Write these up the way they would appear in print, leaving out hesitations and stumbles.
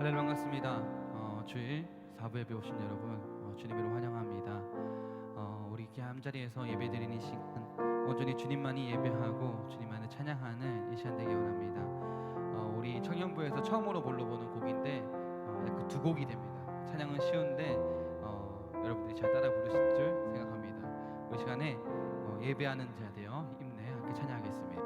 할렐루야, 반갑습니다. 주일 4부 예배 오신 여러분 주님으로 환영합니다. 우리 이렇게 함자리에서 예배드리는 시간 온전히 주님만이 예배하고 주님만을 찬양하는 이 시간 되기 원합니다. 우리 청년부에서 처음으로 불러보는 곡인데 그 두 곡이 됩니다. 찬양은 쉬운데 여러분들이 잘 따라 부르실 줄 생각합니다. 이 시간에 예배하는 자 되어 힘내 함께 찬양하겠습니다.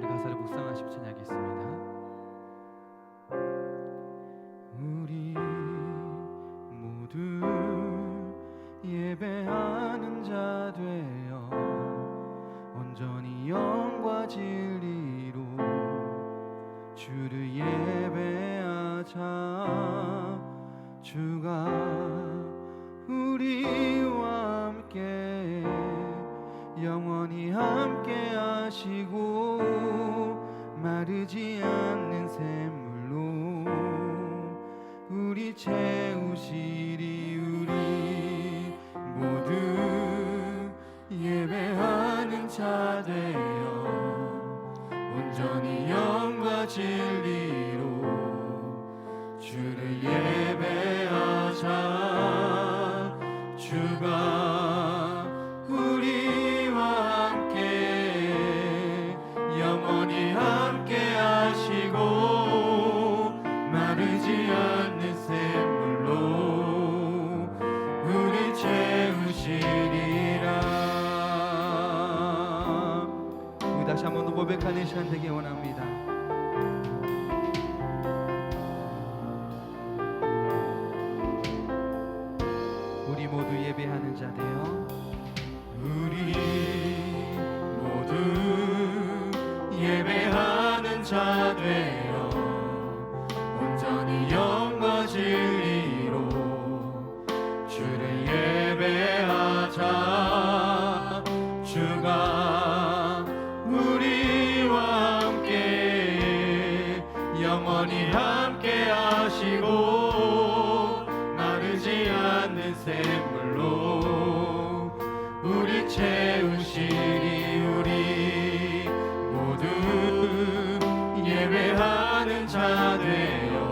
가사를 묵상하시고 찬양하겠습니다. 우리 모두 예배하는 자 되어 온전히 영과 진리로 주를 예배하자. 주가 우리와 함께 영원히 함께 하시고 마르지 않는 샘물로 우리 채우시리. 우리 모두 예배하는 자 되어 온전히 영과 진리로 주를 예배하자. 주가 우리와 함께 영원히 함께 하시고 마르지 않는 샘물로 우리 채우시리라. 우리 다시 한 번 더 고백하는 시간 되기 원합니다. 우리 모두 예배하는 자 되어 우리 모두 예배하는 자 되어 온전히 영과 진리로 주를 예배하자. 주가 우리와 함께 영원히 함께 하시고 마르지 않는 샘물로 우리 채우시리. 우리 모두 예배하는 자 되어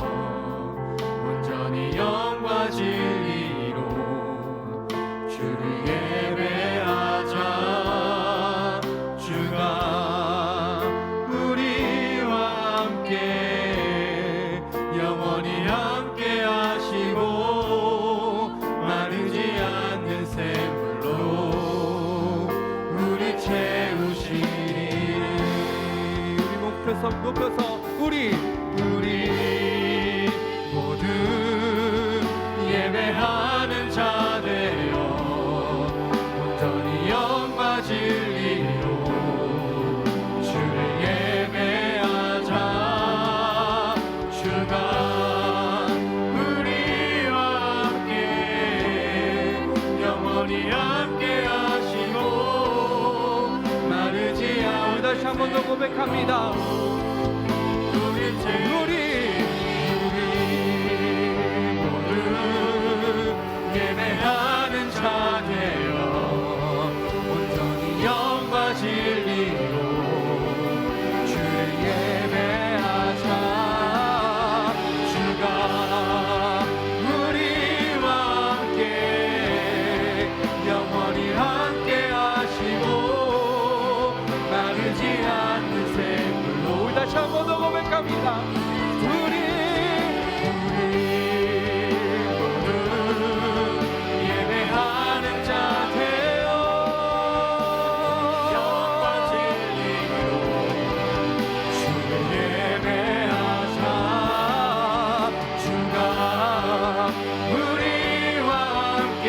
온전히 영과 진리로 주를 예배하자. 주가 우리와 함께 영원히 함께 하시고 마르지 않는 샘물로 우리 채우시리. 우리 목표서 높여서 우리 모두 예배하는 자 되어 온전히 영과 진리로 주를 예배하자. 주가 우리와 함께 영원히 함께 하시고 마르지 않는. 다시 한 번 더 고백합니다. 우리 모두 예배하는 자 되어 온전히 영과 진리로 주를 예배하자. 주가 우리와 함께 영원히 함께 하시고 마르지 않는 샘물로. 다시 한 번 더 고백합니다. 우리 모두 예배하는 자 되어 영과 진리로 주를 예배하자. 주가 우리와 함께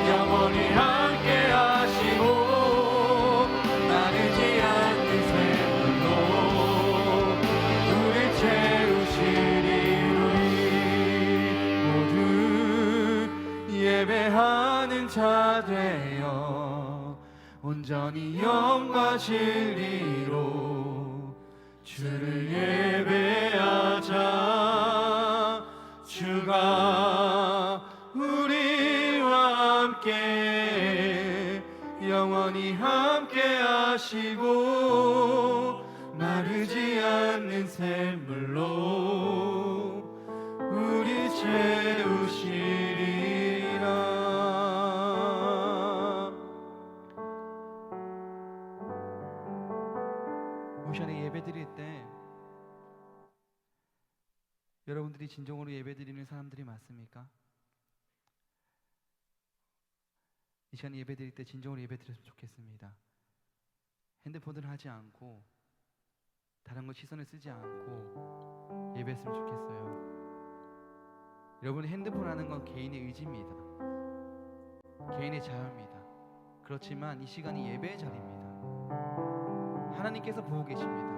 영원히 함께 하시고 마르지 않는 샘물로 우리 채우시리. 우리 모두 예배하는 자 되어 온전히 영과 진리로 주를 예배하자. 주가 우리와 함께 영원히 함께 하시고 마르지 않는 샘물로 우리 채우시리라. 오션에 예배 드릴 때 여러분들이 진정으로 예배 드리는 사람들이 맞습니까? 이 시간에 예배 드릴 때 진정으로 예배 드렸으면 좋겠습니다. 핸드폰을 하지 않고 다른 거 시선을 쓰지 않고 예배했으면 좋겠어요. 여러분, 핸드폰 하는 건 개인의 의지입니다. 개인의 자유입니다. 그렇지만 이 시간이 예배의 자리입니다. 하나님께서 보고 계십니다.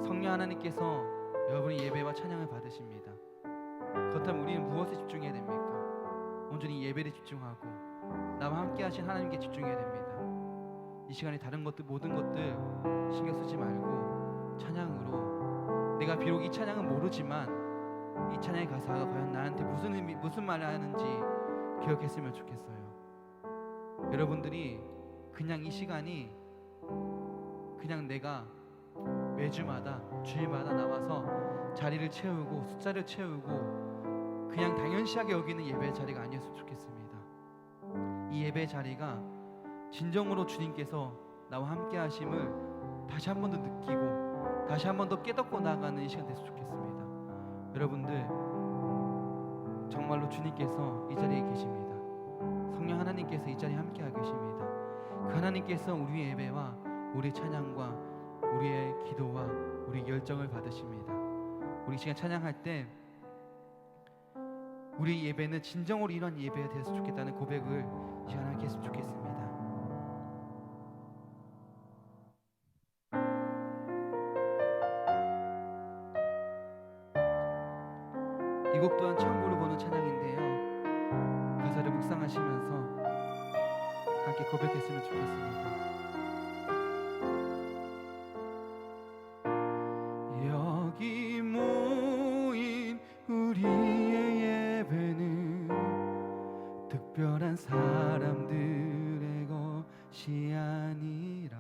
성령 하나님께서 여러분의 예배와 찬양을 받으십니다. 그렇다면 우리는 무엇에 집중해야 됩니까? 온전히 예배에 집중하고 나와 함께 하신 하나님께 집중해야 됩니다. 이 시간에 다른 것들, 모든 것들 신경 쓰지 말고 찬양으로, 내가 비록 이 찬양은 모르지만 이 찬양의 가사가 과연 나한테 무슨 의미, 무슨 말을 하는지 기억했으면 좋겠어요. 여러분들이 그냥 이 시간이 그냥 내가 매주마다 주일마다 나와서 자리를 채우고 숫자를 채우고 그냥 당연시하게 여기는 예배 자리가 아니었으면 좋겠습니다. 이 예배 자리가 진정으로 주님께서 나와 함께 하심을 다시 한 번 더 느끼고 다시 한 번 더 깨닫고 나아가는 이 시간 됐으면 좋겠습니다. 여러분들, 정말로 주님께서 이 자리에 계십니다. 성령 하나님께서 이 자리에 함께 하고 계십니다. 그 하나님께서 우리의 예배와 우리의 찬양과 우리의 기도와 우리의 열정을 받으십니다. 우리 시간 찬양할 때 우리 예배는 진정으로 이런 예배가 되었으면 좋겠다는 고백을 이 시간 함께 했으면 좋겠습니다. 이 곡 또한 처음 부르보는 찬양인데요, 가사를 묵상하시면서 함께 고백했으면 좋겠습니다. 여기 모인 우리의 예배는 특별한 사람들의 것이 아니라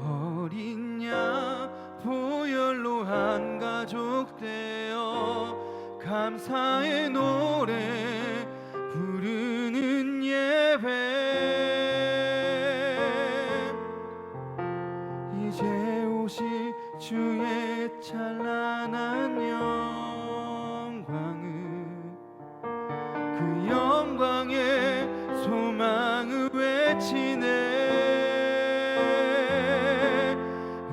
어린 양 보혈로 한 가족 되어 감사의 노래 부르는 예배. 이제 오실 주의 찬란한 영광을, 그 영광의 소망을 외치네.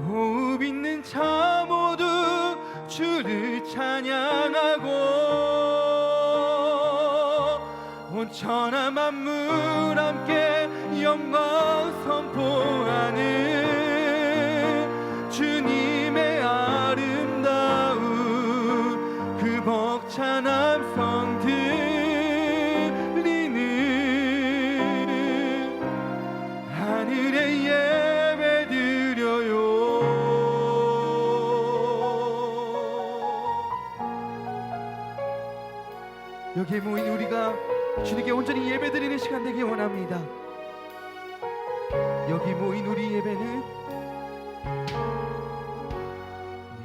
호흡 있는 자 모두 주를 찬양하고 온 천하 만물 함께 영광 선포하는 주님의 아름다운 그 벅찬 함성 들리는 하늘의 예배 드려요. 여기에 모인 우리가 주님께 온전히 예배 드리는 시간 되기 원합니다. 여기 모인 우리 예배는,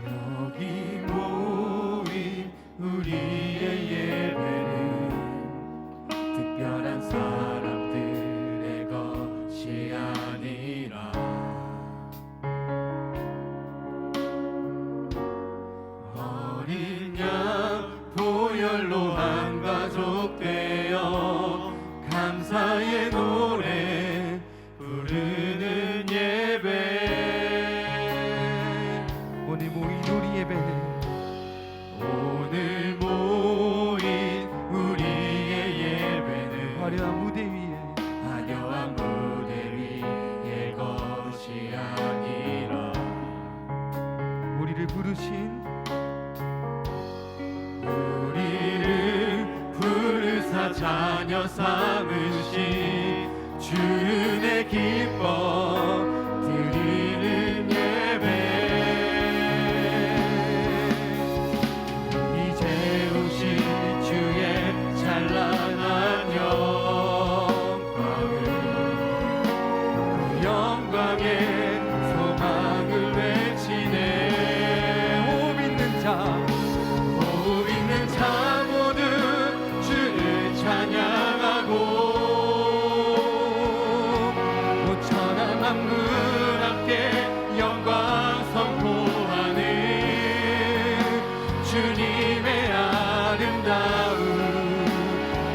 여기 모인 우리의 예배는 특별한 사람들의 것이 아니라 어린 양 보혈로 한 가족 되어 감사의 노래 부르는 예배. 오늘 모인 우리 예배는, 오늘 모인 우리의 예배는 화려한 무대 위에 화려한 무대 위의 것이 아니라 우리를 부르신, 우리를 부르사 자녀 삼으신 주의 기뻐 드리는 예배 이제 오실 주의 찬란한 영광을 그 영광의 소망을 외치네 호흡 있는 자 모두 주를 찬양하고 온 천하 만물 함께 영광 선포하는 주님의 아름다운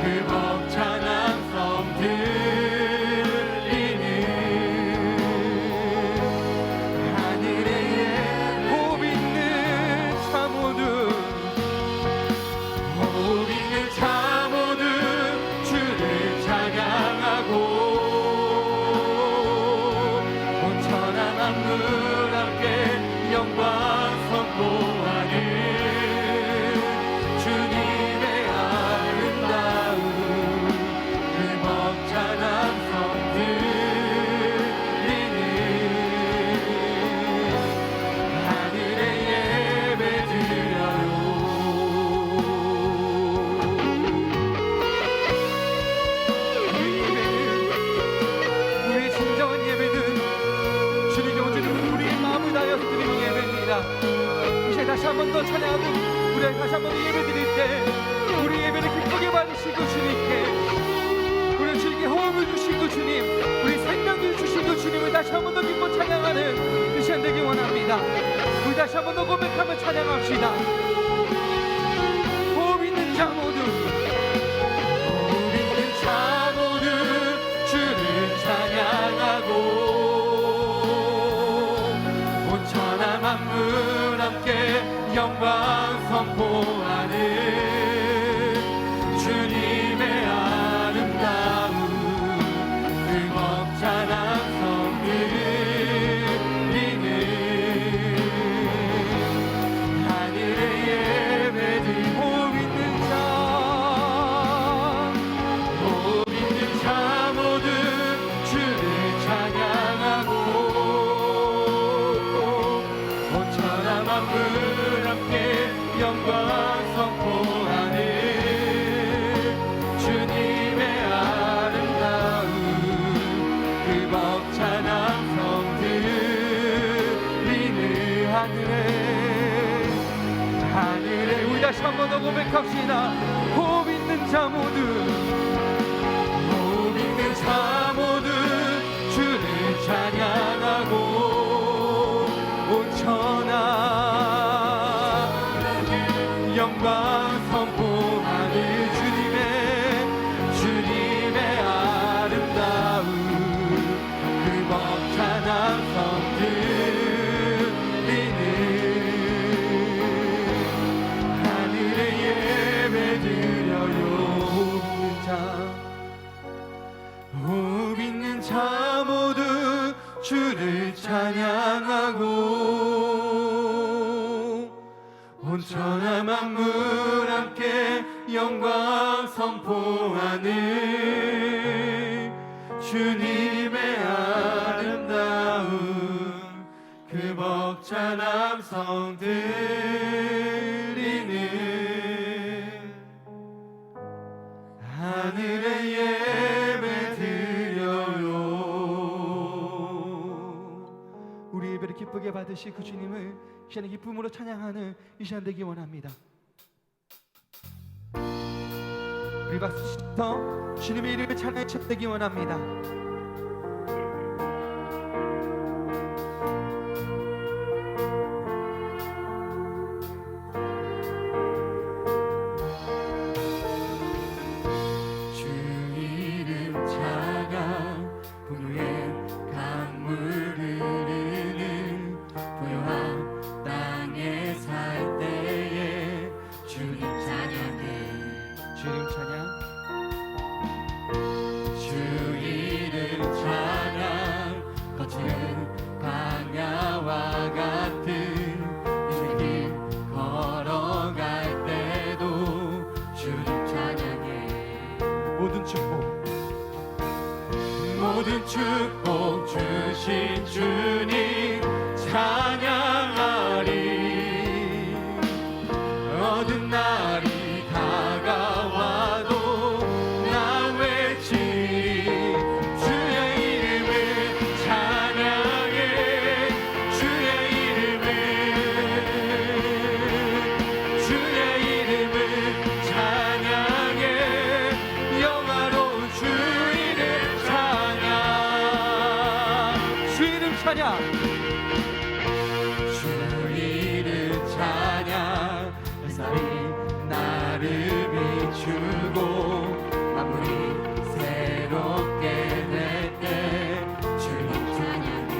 그 벅찬 함성 들리는 하늘의 호흡 있는 자 모두 주를 찬양하고 온 천하 만물 함께 영광 선포하는 주님의 아름다운 그 벅찬 함성 들리는 하늘의 예배 드려요 다시 한 번 더 찬양하고 우리 다시 한 번 더 예배 드릴 때 우리 예배를 기쁘게 받으시고 주님께 우리 주님께 호흡을 주시고 주님 우리 생명을 주시고 주님을 다시 한 번 더 기뻐 찬양하는 이 시간 되기 원합니다. 우리 다시 한 번 더 고백하며 찬양합시다. 호흡 있는 자 모두 주를 찬양하고 온 천하 만물 함께 영광 선포하는 주님의 아름다운 그 벅찬 함성 들리는 하늘의 예배들 호흡 있는 자 모두 주를 찬양하고 온 천하 만물 함께 영광 선포하는 주님의 아름다운 그 벅찬 함성 들리는 하늘에 우리 다시 한 번 더 고백합시다. 호흡 있는 자 모두 주를 찬양하고 온 천하 영광 선포하는 주님의 아름다운 그 벅찬 함성 들리는 하늘의 예배 드려요 호흡 있는 자 모두 주를 찬양하고 온 천하 만물 함께 영광 선포하는 주님의 아름다운 그 벅찬 함성 들리는 하늘의 예배 드려요 우리 예배를 기쁘게 받으시고 주님을 이 시간에 기쁨으로 찬양하는 이 시간 되기 원합니다. 우리 박수치며 주님의 이름을 찬양해 되기 원합니다. 주 이름 차가 분우의 강물 흐르는 부요한 땅에 살 때에 주님 찬양해 주님 찬양 주 이름 축복 주신 주님 찬양하리. 어두운 날이 다가와도 나 외치리. 주의 이름을 찬양해. 주의 이름을 찬양해. 영화로운 주 이름 찬양. 주 이름 찬양. 주 이름 찬양. 햇살이 나를 비추고 만물이 새롭게 될 때 주님 찬양해.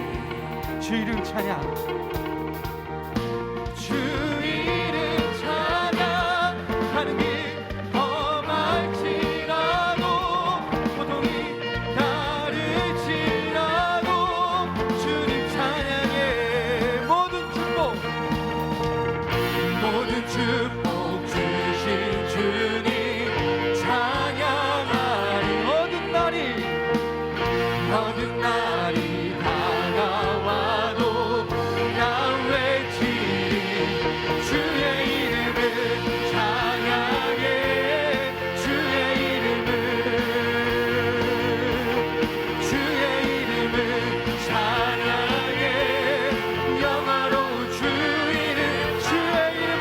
주 이름 찬양. 주 이름 찬양. 가는 길 험할지라도 고통이 다를지라도 주님 찬양해. 모든 축복 주신 주님 찬양하리. 어두운 날이 다가와도 나 외치리. 주의 이름을 찬양해. 주의 이름을 찬양해. 영화로운 주 이름 주의 이름을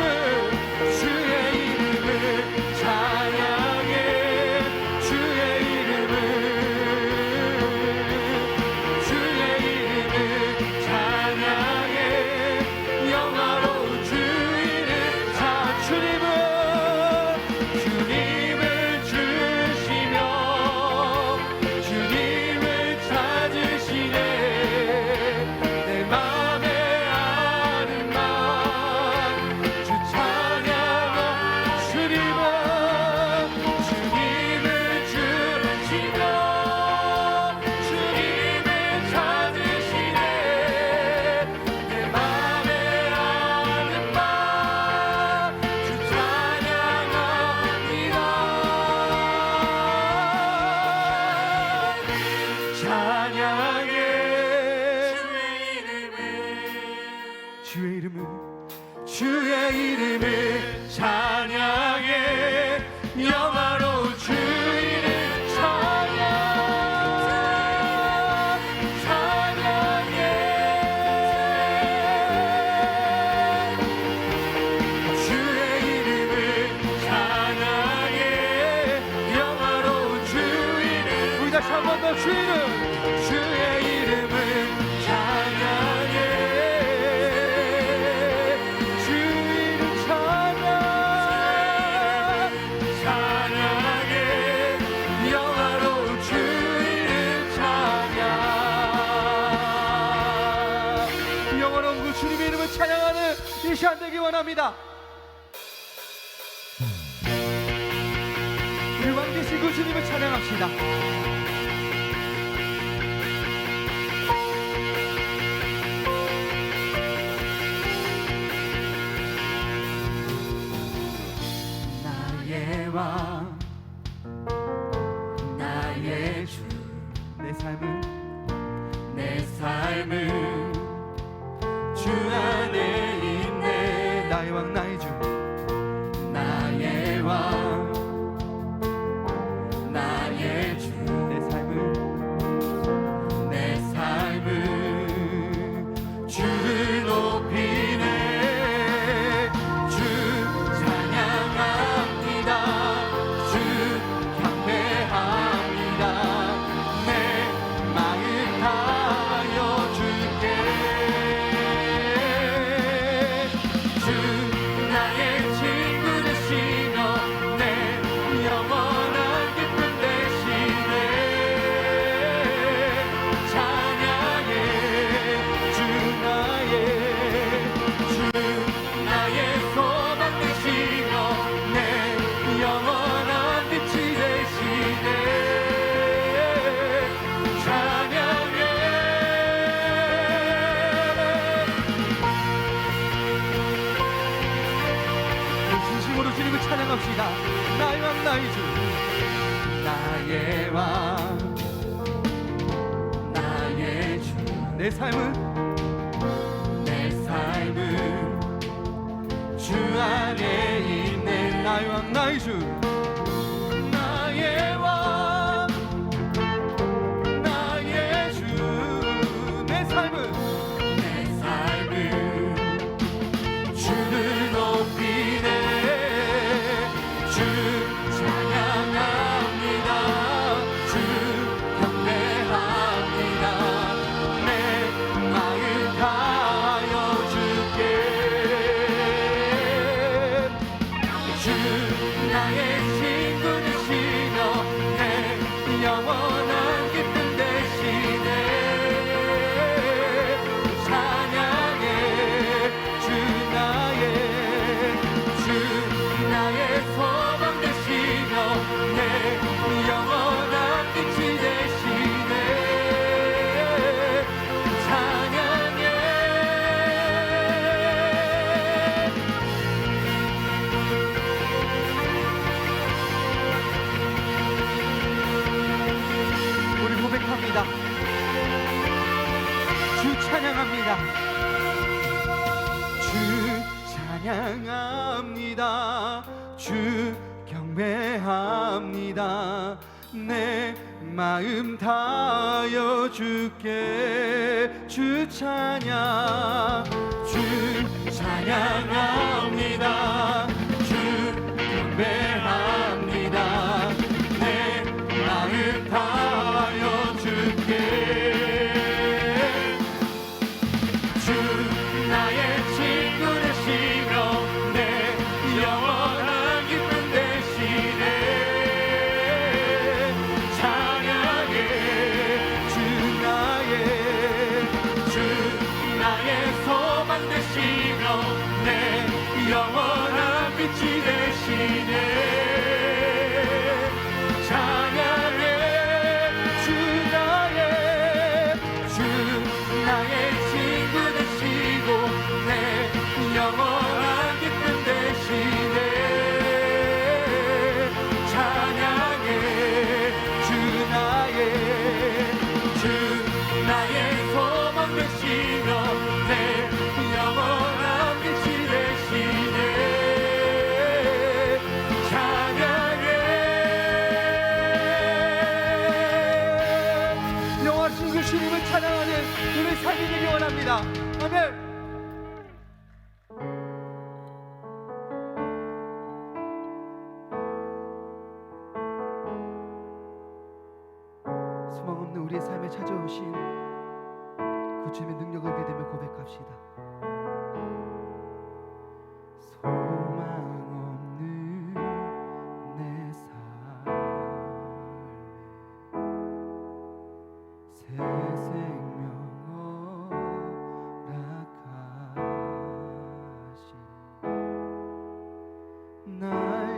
찬양해. 주의 이름을 찬양해. 영화로운 주 이름 주님을 주시며 주님을 찾으시네. 내 맘에 아는 맘 주 찬양하. 주님을 주시며 주님을 찾으시네. 내 맘에 아는 맘 주 찬양합니다. 찬양해. 주의 이름을 찬양해. 영화로운 주 이름 찬양해. 주의 이름을 찬양해. 영화로운 주 이름. 우리 다시 한 번 더 주 이름. 주의 이름을 찬양해. 주 이름 찬양. 찬양해. 영화로운 주 이름 찬양. 영원한 그 주님의 이름을 찬양하는 이 시간 되기 원합니다. 우리 왕 되신 그 주님을 찬양합시다. 나의 왕 나의 주. 내 삶은 주 안에 있네. 나의 왕 나의 주. 나의 왕 나의 주. 내 삶은 주를 높이네. 주 찬양합니다. 주 경배합니다. 내 마음 다하여 줄게. 주 나의 친구 되시며 내 영원한 기쁨 되시네. 찬양해. 주 나의 소망 되시며 내 영원한 빛이 되시네. 찬양해. 진심으로 주님을 찬양합시다. 나의 왕 나의 주. 나의 왕 내 삶은 주 안에 있네. 나의 왕 나의 주 나의 왕 나의 주. 내 삶은 주를 높이네. 주 찬양합니다. 주 경배합니다. 내 마음 다하여 주께. 주 나의 친구 되시며 내 영원한 기쁨 되시네. 찬양해. 주 나의 소망 되시며 내 영원한 빛이 되시네. 찬양해. 우리 고백합니다. 주 찬양합니다. 주 찬양합니다. 주 경배합니다. 내 마음 다하여 주께. 주 찬양 주 찬양합니다. 주 경배합니다. 내 마음 다하여 주께. 주 나의 친구 되시며 내 영원한 기쁨 되시네. 찬양해. 주 나의 소망 되시며 내 영원한 빛이 되시네. 찬양해. 주 나의 친구 되시고 내 영원한 기쁨 되시네. 찬양해. 주 나의 소망 되시며 내 영원한 빛이 되시네. 찬양해. 영원하신 그 주님을 찬양하는 우리 삶이 되기 원합니다. 아멘. 소망 없는 우리의 삶에 찾아오신 그 주님의 능력을 믿으며 고백합시다. 소망 없는 내 삶에 새 생명 허락하시 날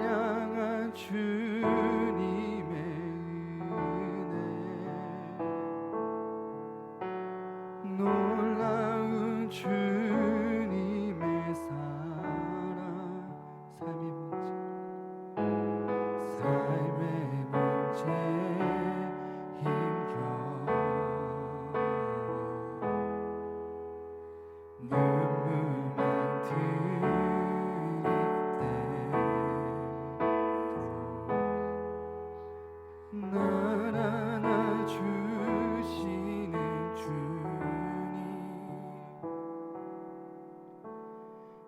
향한 주님의 은혜 놀라운 주님의 사랑 삶의 문제 힘겨 눈물만 들일 때도 날 안아주시는 주님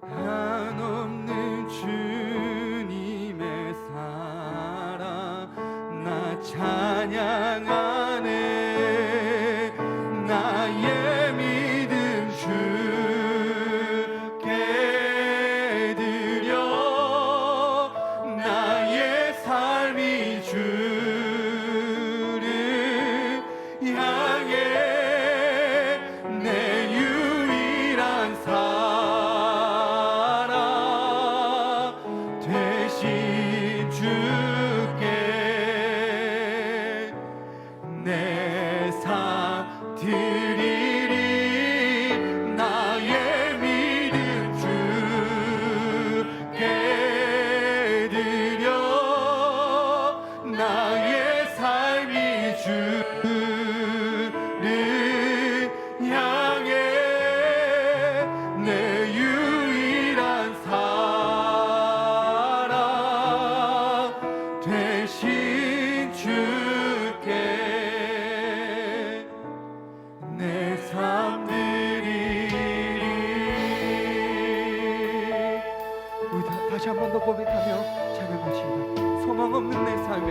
한없는 주님의 사랑 나 찬양하네. 나의 믿음 주께 드려 나의 삶이 주를 향해 내 유일한 사랑 되신 주께 고백하며 찬양합시다. 소망 없는 내 삶에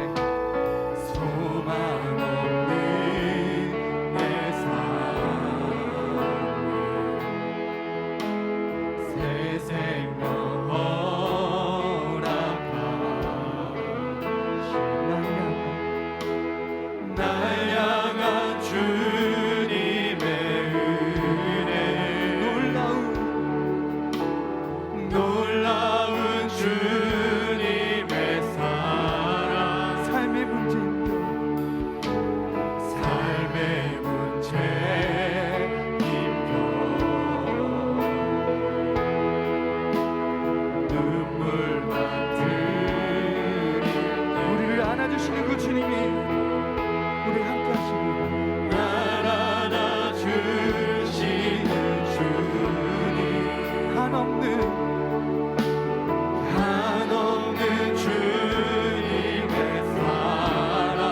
소망 없는 내 삶에 새 생명 허락하신 날 향한 주님의 은혜 놀라운 주님의 사랑 삶의 문제 힘겨 눈물만 들일 때 우리를 안아주시는 그 주님이 우리 함께 하십니다. 날 안아주시는 주님 한없는 주님의 사랑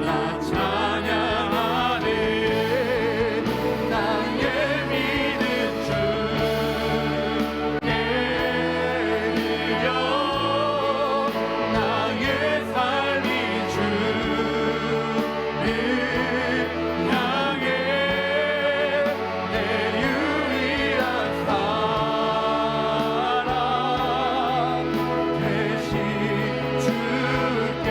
나 찬양하네. 나의 믿음 주께 드려 나의 삶이 주를 향해 내 유일한 사랑 대신 주께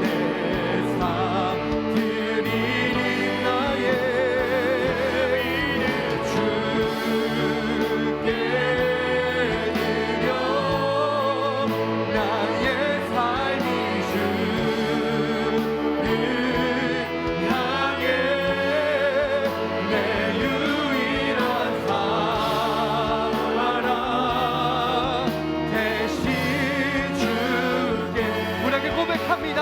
내 삶 드리니 나의 믿음 주께 드려 나의 삶이 주를 향해 내 유일한 사랑 대신 주께 우리에게 고백합니다.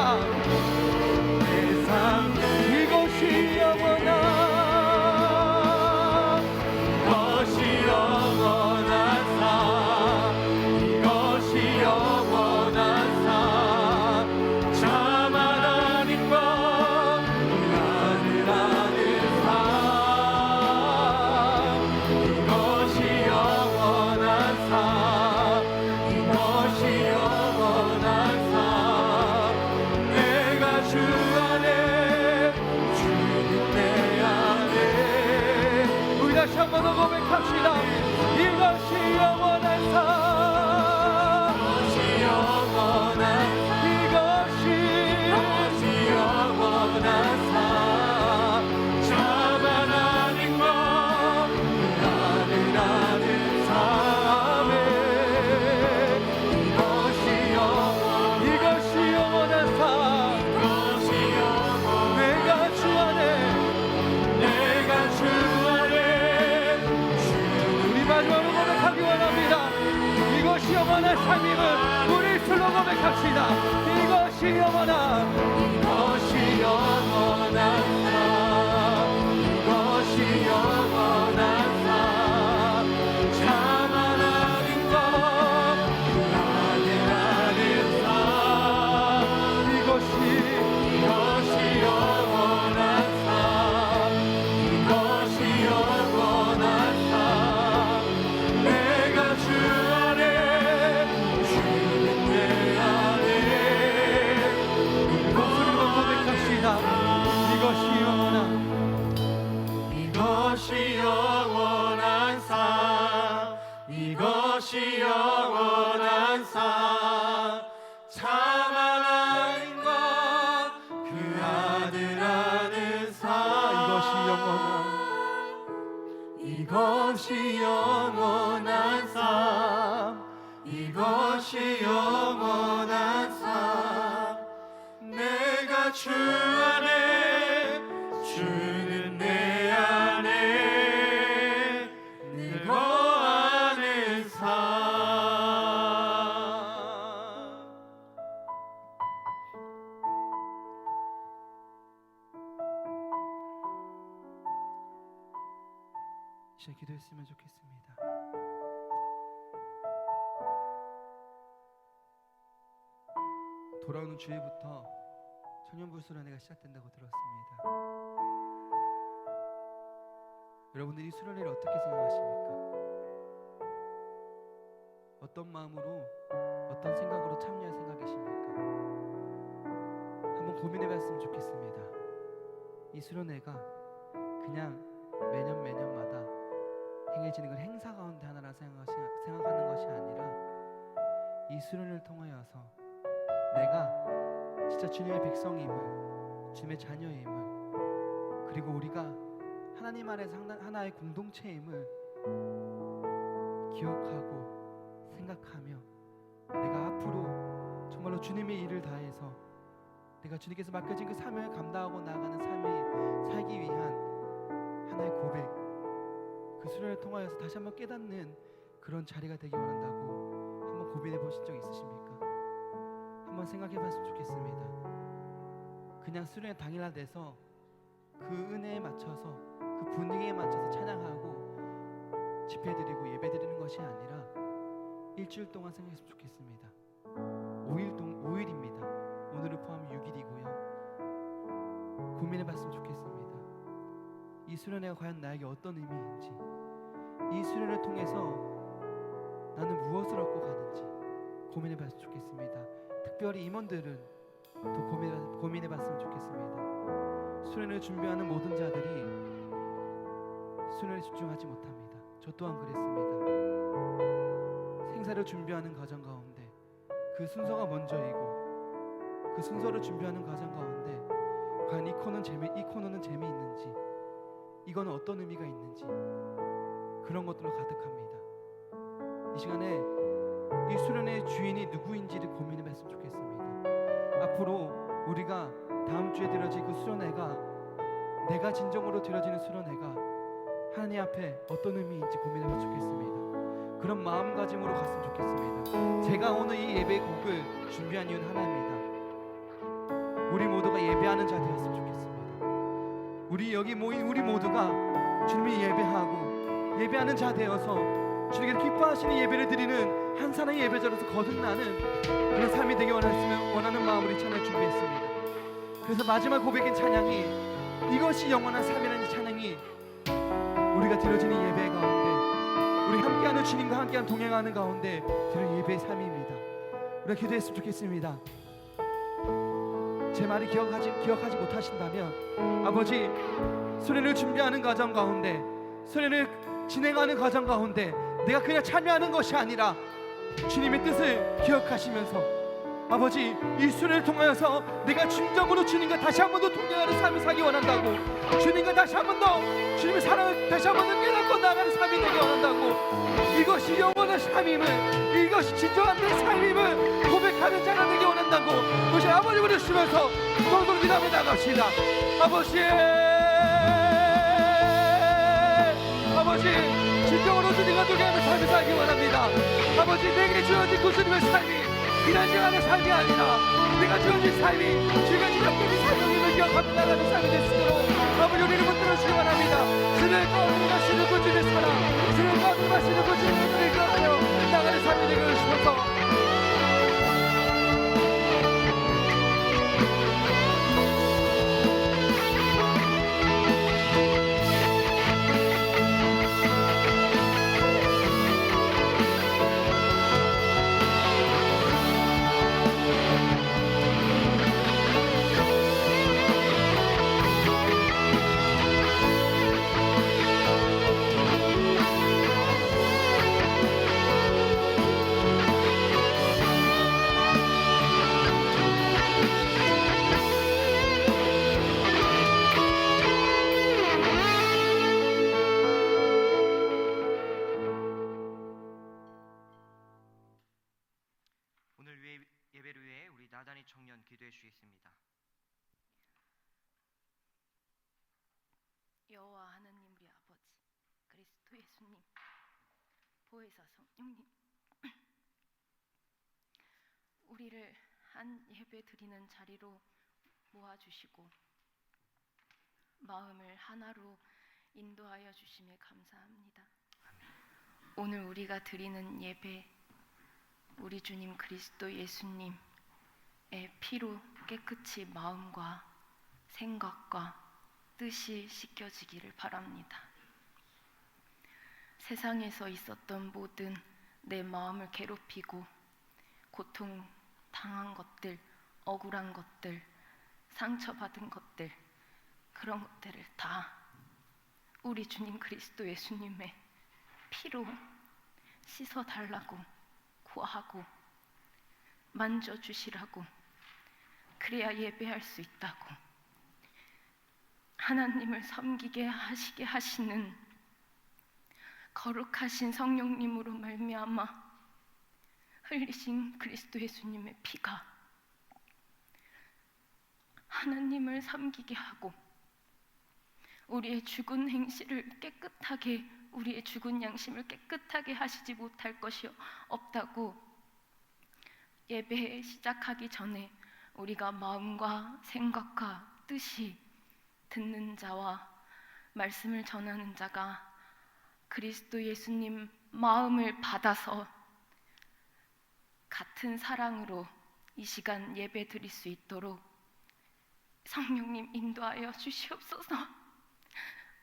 내 삶 이것이 영원한 삶 이것이 영원한 삶 참 하나님과 하늘하는 삶 이것이 영원한 삶 이것이 영원한 삶 내가 주 안에 주님 내 안에 우리 다시 한 번 더 고백합시다. 이것이 영원한 삶 이것이 영원한 이것이 영원한 삶 참 하나님과 하늘하는 삶에 이것이 영원한 삶 이것이 내가 주 안에 우리 마지막으로 고백하기 원합니다. 이것이 영원한 삶임을 우리 술로 고백합시다. 이것이 영원한 삶 이것이 영원한 삶 참 하나님과 하늘하는 삶 이것이 영원한 삶 이것이 영원한 삶 내가 주 안에 주는 내 안에 목소리로 고백합시다. 이것이 영원한 삶 이것이 영원한 삶 참 하나님과 그 아들하는 삶 이것이 영원한 삶 이것이 영원한 삶 내가 주 안에 주는 내 안에 내 거하는 삶 이제 기도했으면 좋겠습니다. 돌아오는 주일부터 천연불순환회가 시작된다고 들었습니다. 여러분들이 수련회를 어떻게 생각하십니까? 어떤 마음으로 어떤 생각으로 참여할 생각이십니까? 한번 고민해봤으면 좋겠습니다. 이 수련회가 그냥 매년마다 행해지는 그 행사 가운데 하나라 생각하는 것이 아니라 이 수련을 통하여서 내가 진짜 주님의 백성임을, 주님의 자녀임을, 그리고 우리가 하나님 안에서 하나의 공동체임을 기억하고 생각하며 내가 앞으로 정말로 주님의 일을 다해서 내가 주님께서 맡겨진 그 사명을 감당하고 나아가는 삶을 살기 위한 하나의 고백, 그 수련을 통하여서 다시 한번 깨닫는 그런 자리가 되기 원한다고 한번 고민해 보신 적 있으십니까? 한번 생각해 봤으면 좋겠습니다. 그냥 수련회 당일날 돼서 그 은혜에 맞춰서 그 분위기에 맞춰서 찬양하고 집회드리고 예배드리는 것이 아니라 일주일 동안 생각했으면 좋겠습니다. 5일입니다. 오늘을 포함 6일이고요. 고민해봤으면 좋겠습니다. 이 수련회가 과연 나에게 어떤 의미인지, 이 수련을 통해서 나는 무엇을 얻고 가는지 고민해봤으면 좋겠습니다. 특별히 임원들은 더 고민해봤으면 좋겠습니다. 수련을 준비하는 모든 자들이 수련에 집중하지 못합니다. 저 또한 그랬습니다. 생사를 준비하는 과정 가운데 그 순서가 먼저이고 그 순서를 준비하는 과정 가운데 과연 이 코너는 재미있는지, 이거는 어떤 의미가 있는지, 그런 것들로 가득합니다. 이 시간에 이 수련의 주인이 누구인지를 고민해봤으면 좋겠습니다. 앞으로 우리가 다음 주에 드려질 그 수련회가, 내가 진정으로 드려지는 수련회가 하나님 앞에 어떤 의미인지 고민해봤으면 좋겠습니다. 그런 마음가짐으로 갔으면 좋겠습니다. 제가 오늘 이 예배 곡을 준비한 이유는 하나입니다. 우리 모두가 예배하는 자 되었으면 좋겠습니다. 우리 여기 모인 우리 모두가 주님이 예배하는 자 되어서 주님께서 기뻐하시는 예배를 드리는 한 사람의 예배자로서 거듭나는 그런 삶이 되기 원하는 마음으로 찬양을 준비했습니다. 그래서 마지막 고백인 찬양이, 이것이 영원한 삶이라는 찬양이 우리가 드려지는 예배 가운데, 우리 함께하는 주님과 함께하는 동행하는 가운데 드릴 예배의 삶입니다. 우리가 기도했으면 좋겠습니다. 제 말이 기억하지 못하신다면 아버지, 수련을 준비하는 과정 가운데, 수련을 진행하는 과정 가운데 내가 그냥 참여하는 것이 아니라 주님의 뜻을 기억하시면서 아버지, 이 수련을 통하여서 내가 진정으로 주님과 다시 한 번 더 동행하는 삶을 살기 원한다고, 주님과 다시 한 번 더 주님의 사랑을 다시 한 번 더 깨닫고 나가는 삶이 되기 원한다고, 이것이 영원한 삶임을, 이것이 진정한 내 삶임을 고백하는 자가 되기 원한다고 우리 아버지 부르시면서 손으로 기도하며 나갑시다. 아버지, 진정으로 주님과 동행하는 삶을 살기 원합니다. 아버지, 내게 주어진 그 주님의 삶이 비난지하는 삶이 아니라 내가 주어진 삶이 주가 지적된 삶임을 기억하며 나가는 삶이 될 수 있도록 아버지 우리를 붙들어주시기 바랍니다. 주를 가운데하시는 그 주님의 사랑, 주를 가운데하시는 그 주님의 은혜를 기억하여 나가는 삶이 되게 해주셔서 예배를 위해 우리 나단이 청년 기도해 주시겠습니다. 여호와 하나님 우리 아버지, 그리스도 예수님, 보혜사 성령님, 우리를 한 예배 드리는 자리로 모아주시고 마음을 하나로 인도하여 주심에 감사합니다. 오늘 우리가 드리는 예배, 우리 주님 그리스도 예수님의 피로 깨끗이 마음과 생각과 뜻이 씻겨지기를 바랍니다. 세상에서 있었던 모든 내 마음을 괴롭히고 고통 당한 것들, 억울한 것들, 상처받은 것들, 그런 것들을 다 우리 주님 그리스도 예수님의 피로 씻어달라고 구하고 만져주시라고, 그래야 예배할 수 있다고, 하나님을 섬기게 하시게 하시는 거룩하신 성령님으로 말미암아 흘리신 그리스도 예수님의 피가 하나님을 섬기게 하고 우리의 죽은 행실을 깨끗하게, 우리의 죽은 양심을 깨끗하게 하시지 못할 것이 없다고, 예배 시작하기 전에 우리가 마음과 생각과 뜻이 듣는 자와 말씀을 전하는 자가 그리스도 예수님 마음을 받아서 같은 사랑으로 이 시간 예배 드릴 수 있도록 성령님 인도하여 주시옵소서.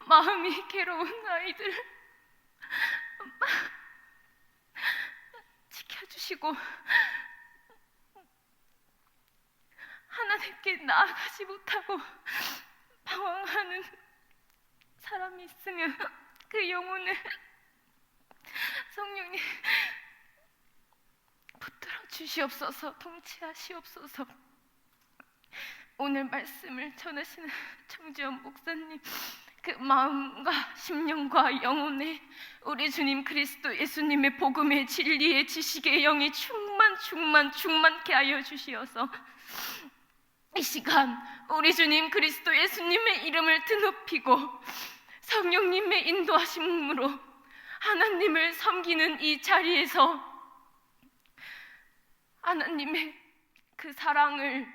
마음이 괴로운 아이들 지켜주시고 하나님께 나아가지 못하고 방황하는 사람이 있으면 그 영혼을 성령님 붙들어 주시옵소서. 통치하시옵소서. 오늘 말씀을 전하시는 정지원 목사님, 그 마음과 심령과 영혼에 우리 주님 그리스도 예수님의 복음의 진리의 지식의 영이 충만케 하여 주시어서 이 시간 우리 주님 그리스도 예수님의 이름을 드높이고 성령님의 인도하심으로 하나님을 섬기는 이 자리에서 하나님의 그 사랑을,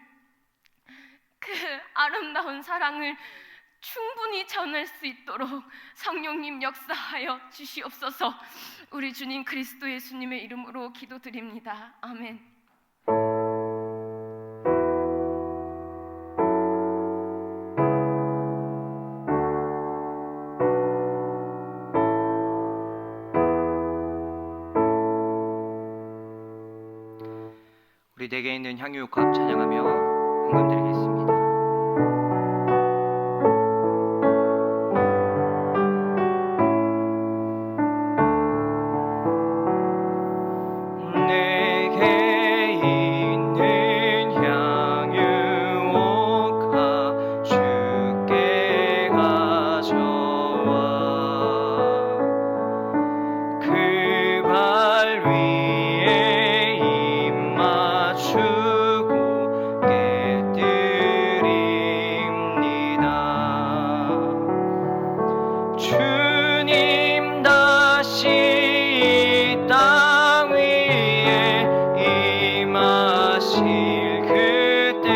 그 아름다운 사랑을 충분히 전할 수 있도록 성령님 역사하여 주시옵소서. 우리 주님 그리스도 예수님의 이름으로 기도드립니다. 아멘. 우리 내게 있는 향유옥합 찬양하며 헌금 드리겠습니다. 내게 있는 향유옥합 주께 가져와 그 발 위에 입 맞추고 깨뜨립니다. 주님 다시 이 땅 위에 임하실 그때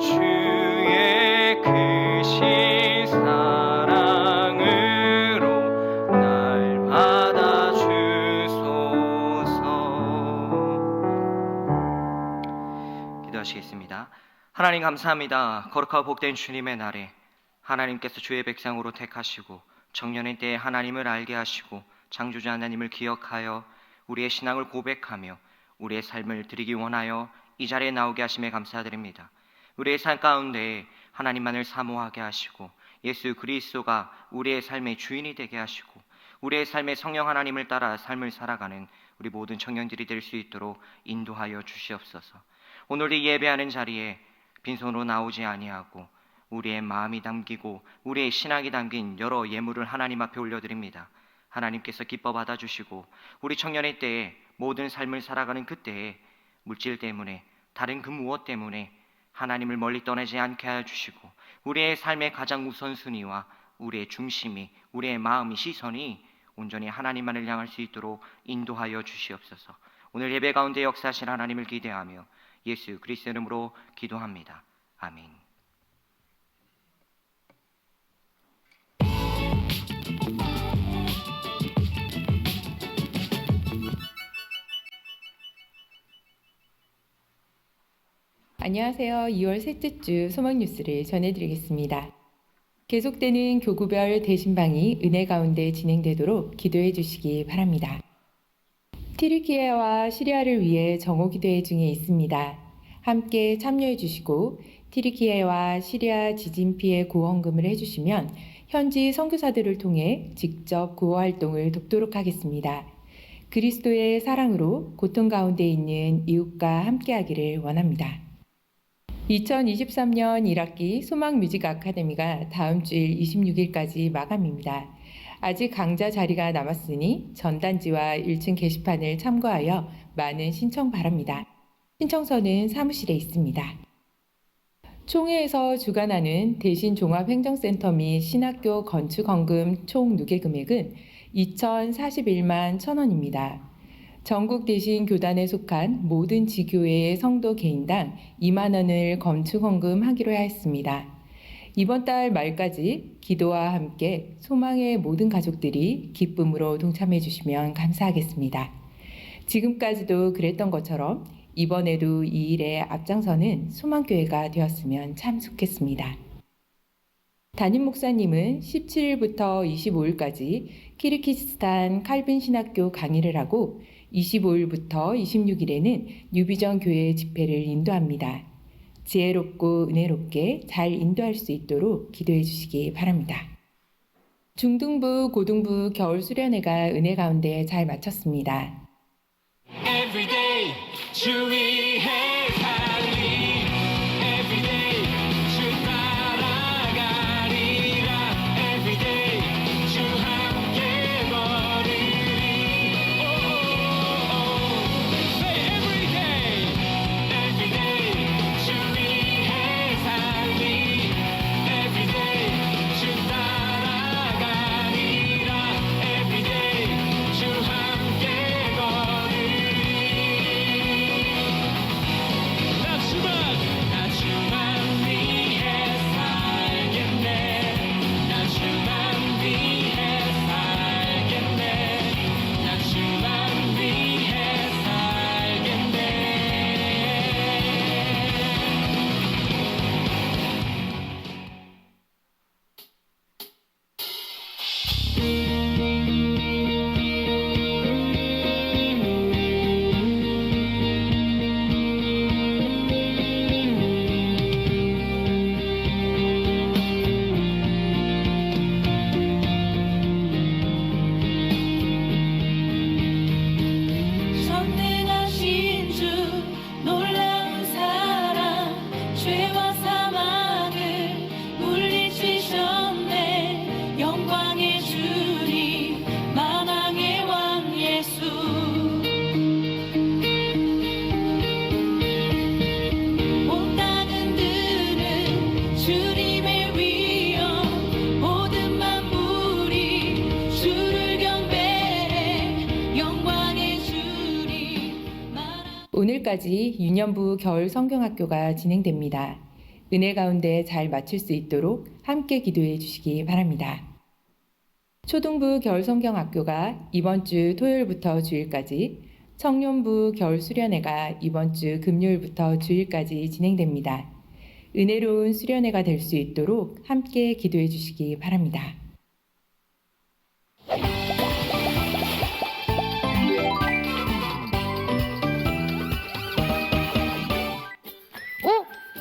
주의 크신 사랑으로 날 받아주소서. 기도하시겠습니다. 하나님 감사합니다. 거룩하고 복된 주님의 날에 하나님께서 주의 백성으로 택하시고 청년의 때에 하나님을 알게 하시고 창조주 하나님을 기억하여 우리의 신앙을 고백하며 우리의 삶을 드리기 원하여 이 자리에 나오게 하심에 감사드립니다. 우리의 삶 가운데 하나님만을 사모하게 하시고 예수 그리스도가 우리의 삶의 주인이 되게 하시고 우리의 삶에 성령 하나님을 따라 삶을 살아가는 우리 모든 청년들이 될 수 있도록 인도하여 주시옵소서. 오늘 이 예배하는 자리에 빈손으로 나오지 아니하고 우리의 마음이 담기고 우리의 신앙이 담긴 여러 예물을 하나님 앞에 올려드립니다. 하나님께서 기뻐 받아주시고 우리 청년의 때에 모든 삶을 살아가는 그때에 물질 때문에 다른 그 무엇 때문에 하나님을 멀리 떠나지 않게 하여 주시고 우리의 삶의 가장 우선순위와 우리의 중심이, 우리의 마음이, 시선이 온전히 하나님만을 향할 수 있도록 인도하여 주시옵소서. 오늘 예배 가운데 역사하신 하나님을 기대하며 예수 그리스도 이름으로 기도합니다. 아멘. 안녕하세요. 2월 셋째 주 소망 뉴스를 전해드리겠습니다. 계속되는 교구별 대신방이 은혜 가운데 진행되도록 기도해 주시기 바랍니다. 티르키예와 시리아를 위해 정오 기도회 중에 있습니다. 함께 참여해 주시고 티르키예와 시리아 지진 피해 구원금을 해주시면 현지 선교사들을 통해 직접 구호 활동을 돕도록 하겠습니다. 그리스도의 사랑으로 고통 가운데 있는 이웃과 함께하기를 원합니다. 2023년 1학기 소망뮤직 아카데미가 다음 주일 26일까지 마감입니다. 아직 강좌 자리가 남았으니 전단지와 1층 게시판을 참고하여 많은 신청 바랍니다. 신청서는 사무실에 있습니다. 총회에서 주관하는 대신종합행정센터 및 신학교 건축헌금 총 누계 금액은 2,041만 1,000원입니다. 전국 대신교단에 속한 모든 지교회의 성도 개인당 2만 원을 건축헌금 하기로 하였습니다. 이번 달 말까지 기도와 함께 소망의 모든 가족들이 기쁨으로 동참해 주시면 감사하겠습니다. 지금까지도 그랬던 것처럼 이번에도 이 일에 앞장서는 소망교회가 되었으면 참 좋겠습니다. 담임 목사님은 17일부터 25일까지 키르기스탄 칼빈 신학교 강의를 하고 25일부터 26일에는 뉴비전 교회 집회를 인도합니다. 지혜롭고 은혜롭게 잘 인도할 수 있도록 기도해 주시기 바랍니다. 중등부, 고등부 겨울 수련회가 은혜 가운데 잘 마쳤습니다. Everyday 주 위해 달리 Everyday 주 따라가리라 Everyday 주 함께 걸으리 Say everyday Everyday 주 위해 달리 Everyday 주 따라가리라 Everyday 주 함께 걸으리 나 주만 위해 살겠네 나 주만 위해 살겠네 나 주만 위해 살겠네 전능하신 주 놀라운 사랑 죄와 사망을 물리치셨네 영광의 주님 만왕의 왕 예수 온 땅은 드는 주님의 위엄 모든 만물이 주를 경배해 영광의 주님 오늘까지 유년부 겨울 성경학교가 진행됩니다. 은혜 가운데 잘 마칠 수 있도록 함께 기도해 주시기 바랍니다. 초등부 겨울 성경학교가 이번 주 토요일부터 주일까지, 청년부 겨울 수련회가 이번 주 금요일부터 주일까지 진행됩니다. 은혜로운 수련회가 될 수 있도록 함께 기도해 주시기 바랍니다.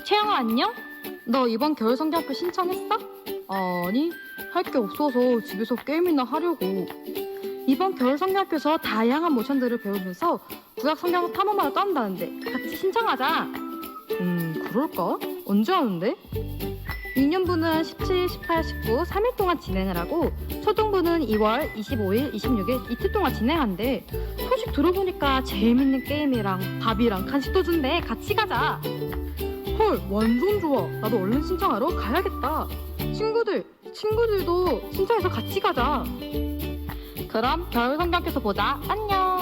채영아 안녕? 너 이번 겨울 성경학교 신청했어? 아니 할 게 없어서 집에서 게임이나 하려고. 이번 겨울 성경학교에서 다양한 모션들을 배우면서 구약 성경을 탐험하러 떠난다는데 같이 신청하자. 그럴까? 언제 하는데? 2년부는 17, 18, 19 3일 동안 진행을 하고 초등부는 2월 25일, 26일 이틀 동안 진행한대. 소식 들어보니까 재밌는 게임이랑 밥이랑 간식도 준대. 같이 가자. 헐 완전 좋아. 나도 얼른 신청하러 가야겠다. 친구들도 신청해서 같이 가자. 그럼 겨울 성경학교에서 보자. 안녕.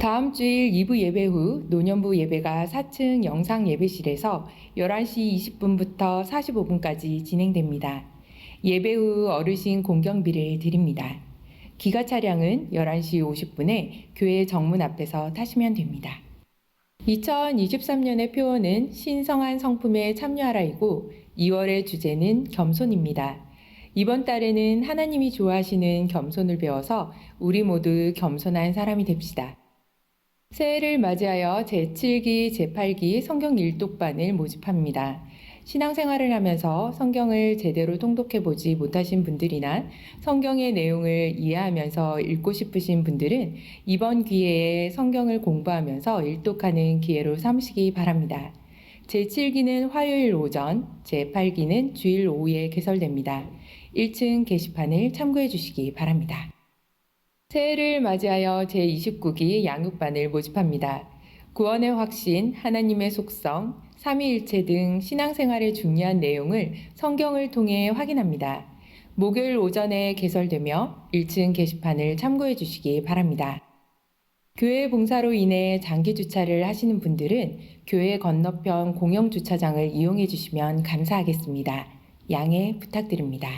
다음 주일 2부 예배 후 노년부 예배가 4층 영상 예배실에서 11시 20분부터 45분까지 진행됩니다. 예배 후 어르신 공경비를 드립니다. 기가 차량은 11시 50분에 교회 정문 앞에서 타시면 됩니다. 2023년의 표어는 신성한 성품에 참여하라이고 2월의 주제는 겸손입니다. 이번 달에는 하나님이 좋아하시는 겸손을 배워서 우리 모두 겸손한 사람이 됩시다. 새해를 맞이하여 제7기, 제8기 성경 일독반을 모집합니다. 신앙생활을 하면서 성경을 제대로 통독해 보지 못하신 분들이나 성경의 내용을 이해하면서 읽고 싶으신 분들은 이번 기회에 성경을 공부하면서 일독하는 기회로 삼으시기 바랍니다. 제7기는 화요일 오전, 제8기는 주일 오후에 개설됩니다. 1층 게시판을 참고해 주시기 바랍니다. 새해를 맞이하여 제29기 양육반을 모집합니다. 구원의 확신, 하나님의 속성, 삼위일체 등 신앙생활의 중요한 내용을 성경을 통해 확인합니다. 목요일 오전에 개설되며 1층 게시판을 참고해 주시기 바랍니다. 교회 봉사로 인해 장기 주차를 하시는 분들은 교회 건너편 공영 주차장을 이용해 주시면 감사하겠습니다. 양해 부탁드립니다.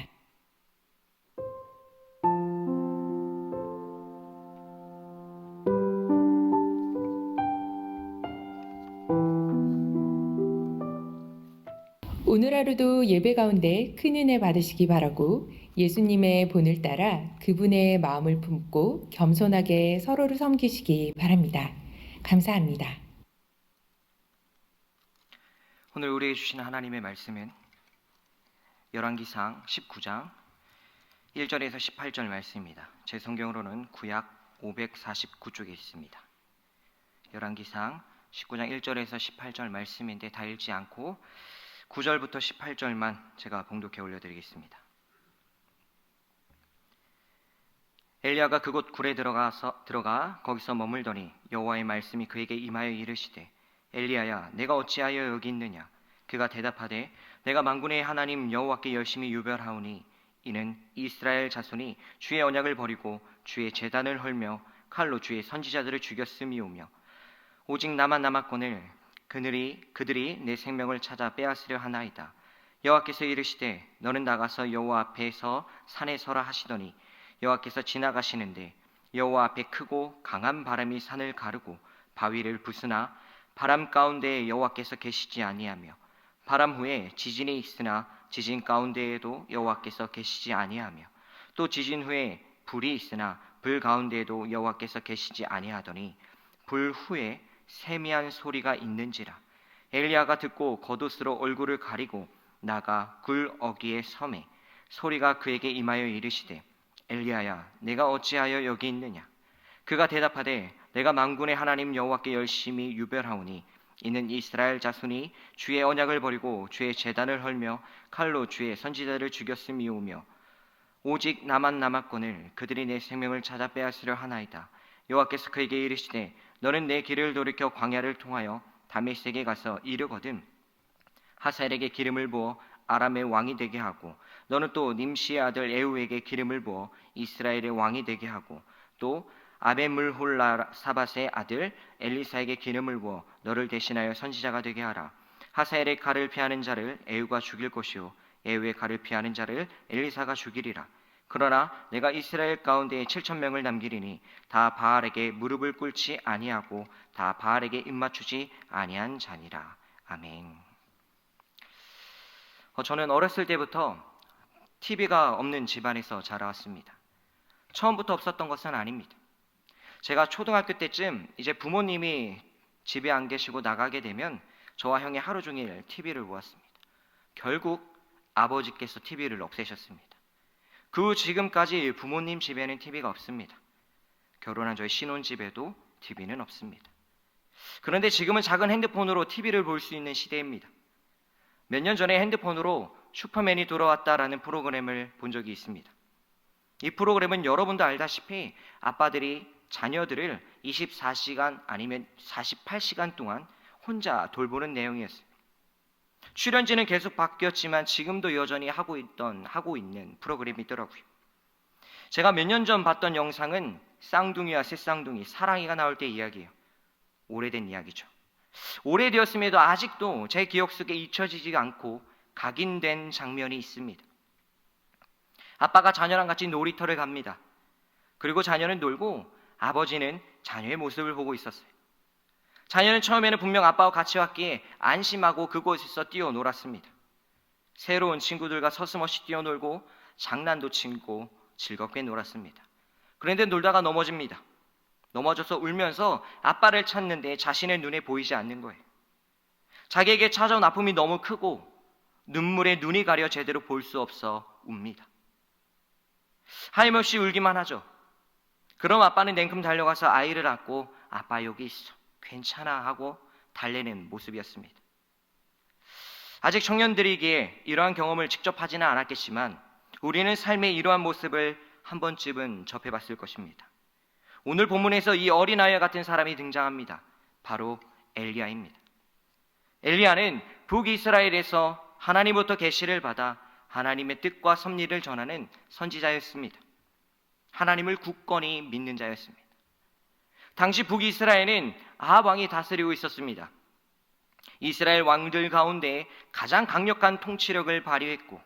오늘 하루도 예배 가운데 큰 은혜 받으시기 바라고 예수님의 본을 따라 그분의 마음을 품고 겸손하게 서로를 섬기시기 바랍니다. 감사합니다. 오늘 우리에게 주신 하나님의 말씀은 열왕기상 19장 1절에서 18절 말씀입니다. 제 성경으로는 구약 549쪽에 있습니다. 열왕기상 19장 1절에서 18절 말씀인데 다 읽지 않고 9절부터 18절만 제가 봉독해 올려드리겠습니다. 엘리야가 그곳 굴에 들어가 거기서 머물더니 여호와의 말씀이 그에게 임하여 이르시되 엘리야야 내가 어찌하여 여기 있느냐. 그가 대답하되 내가 만군의 하나님 여호와께 열심히 유별하오니 이는 이스라엘 자손이 주의 언약을 버리고 주의 제단을 헐며 칼로 주의 선지자들을 죽였음이오며 오직 나만 남았거늘 그들이 내 생명을 찾아 빼앗으려 하나이다. 여호와께서 이르시되 너는 나가서 여호와 앞에서 산에 서라 하시더니 여호와께서 지나가시는데 여호와 앞에 크고 강한 바람이 산을 가르고 바위를 부수나 바람 가운데에 여호와께서 계시지 아니하며 바람 후에 지진이 있으나 지진 가운데에도 여호와께서 계시지 아니하며 또 지진 후에 불이 있으나 불 가운데에도 여호와께서 계시지 아니하더니 불 후에 세미한 소리가 있는지라. 엘리야가 듣고 겉옷으로 얼굴을 가리고 나가 굴 어귀에 섬에 소리가 그에게 임하여 이르시되 엘리야야 내가 어찌하여 여기 있느냐. 그가 대답하되 내가 만군의 하나님 여호와께 열심히 유별하오니 이는 이스라엘 자손이 주의 언약을 버리고 주의 제단을 헐며 칼로 주의 선지자를 죽였음이오며 오직 나만 남았거늘 그들이 내 생명을 찾아 빼앗으려 하나이다. 여호와께서 그에게 이르시되 너는 내 길을 돌이켜 광야를 통하여 다메섹에 가서 이르거든 하사엘에게 기름을 부어 아람의 왕이 되게 하고 너는 또 님시의 아들 에후에게 기름을 부어 이스라엘의 왕이 되게 하고 또 아베물홀라 사밧의 아들 엘리사에게 기름을 부어 너를 대신하여 선지자가 되게 하라. 하사엘의 칼을 피하는 자를 에후가 죽일 것이요 에후의 칼을 피하는 자를 엘리사가 죽이리라. 그러나 내가 이스라엘 가운데 7,000명을 남기리니 다 바알에게 무릎을 꿇지 아니하고 다 바알에게 입맞추지 아니한 자니라. 아멘. 저는 어렸을 때부터 TV가 없는 집안에서 자라왔습니다. 처음부터 없었던 것은 아닙니다. 제가 초등학교 때쯤 이제 부모님이 집에 안 계시고 나가게 되면 저와 형이 하루 종일 TV를 보았습니다. 결국 아버지께서 TV를 없애셨습니다. 그 후 지금까지 부모님 집에는 TV가 없습니다. 결혼한 저희 신혼집에도 TV는 없습니다. 그런데 지금은 작은 핸드폰으로 TV를 볼 수 있는 시대입니다. 몇 년 전에 핸드폰으로 슈퍼맨이 돌아왔다라는 프로그램을 본 적이 있습니다. 이 프로그램은 여러분도 알다시피 아빠들이 자녀들을 24시간 아니면 48시간 동안 혼자 돌보는 내용이었어요. 출연진은 계속 바뀌었지만 지금도 여전히 하고 있는 프로그램이더라고요. 제가 몇 년 전 봤던 영상은 쌍둥이와 새쌍둥이, 사랑이가 나올 때 이야기예요. 오래된 이야기죠. 오래되었음에도 아직도 제 기억 속에 잊혀지지 않고 각인된 장면이 있습니다. 아빠가 자녀랑 같이 놀이터를 갑니다. 그리고 자녀는 놀고 아버지는 자녀의 모습을 보고 있었어요. 자녀는 처음에는 분명 아빠와 같이 왔기에 안심하고 그곳에서 뛰어놀았습니다. 새로운 친구들과 서슴없이 뛰어놀고 장난도 치고 즐겁게 놀았습니다. 그런데 놀다가 넘어집니다. 넘어져서 울면서 아빠를 찾는데 자신의 눈에 보이지 않는 거예요. 자기에게 찾아온 아픔이 너무 크고 눈물에 눈이 가려 제대로 볼 수 없어 웁니다. 하염없이 울기만 하죠. 그럼 아빠는 냉큼 달려가서 아이를 안고 아빠 여기 있어, 괜찮아 하고 달래는 모습이었습니다. 아직 청년들이기에 이러한 경험을 직접 하지는 않았겠지만 우리는 삶의 이러한 모습을 한 번쯤은 접해봤을 것입니다. 오늘 본문에서 이 어린아이와 같은 사람이 등장합니다. 바로 엘리야입니다. 엘리야는 북이스라엘에서 하나님부터 계시를 받아 하나님의 뜻과 섭리를 전하는 선지자였습니다. 하나님을 굳건히 믿는 자였습니다. 당시 북이스라엘은 아합 왕이 다스리고 있었습니다. 이스라엘 왕들 가운데 가장 강력한 통치력을 발휘했고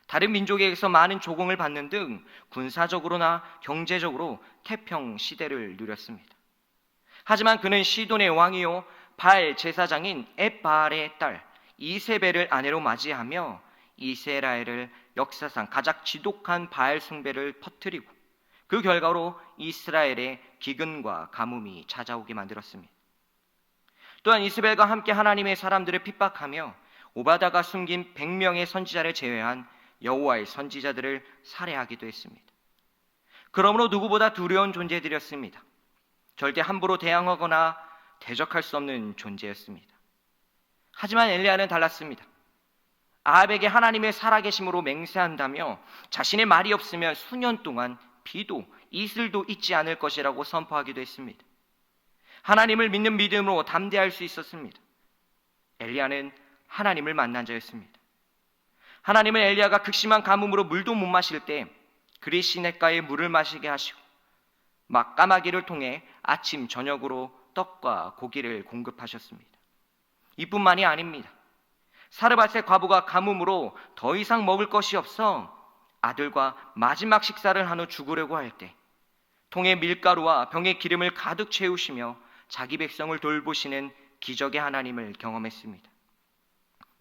다른 민족에게서 많은 조공을 받는 등 군사적으로나 경제적으로 태평 시대를 누렸습니다. 하지만 그는 시돈의 왕이요 바알 제사장인 엣바알의 딸 이세벨을 아내로 맞이하며 이스라엘을 역사상 가장 지독한 바알 숭배를 퍼뜨리고 그 결과로 이스라엘에 기근과 가뭄이 찾아오게 만들었습니다. 또한 이세벨과 함께 하나님의 사람들을 핍박하며 오바다가 숨긴 100명의 선지자를 제외한 여호와의 선지자들을 살해하기도 했습니다. 그러므로 누구보다 두려운 존재들이었습니다. 절대 함부로 대항하거나 대적할 수 없는 존재였습니다. 하지만 엘리야는 달랐습니다. 아합에게 하나님의 살아계심으로 맹세한다며 자신의 말이 없으면 수년 동안 비도 이슬도 있지 않을 것이라고 선포하기도 했습니다. 하나님을 믿는 믿음으로 담대할 수 있었습니다. 엘리야는 하나님을 만난 자였습니다. 하나님은 엘리야가 극심한 가뭄으로 물도 못 마실 때 그리 시냇가에 물을 마시게 하시고 막 까마귀를 통해 아침 저녁으로 떡과 고기를 공급하셨습니다. 이뿐만이 아닙니다. 사르밧의 과부가 가뭄으로 더 이상 먹을 것이 없어 아들과 마지막 식사를 한 후 죽으려고 할 때 통에 밀가루와 병에 기름을 가득 채우시며 자기 백성을 돌보시는 기적의 하나님을 경험했습니다.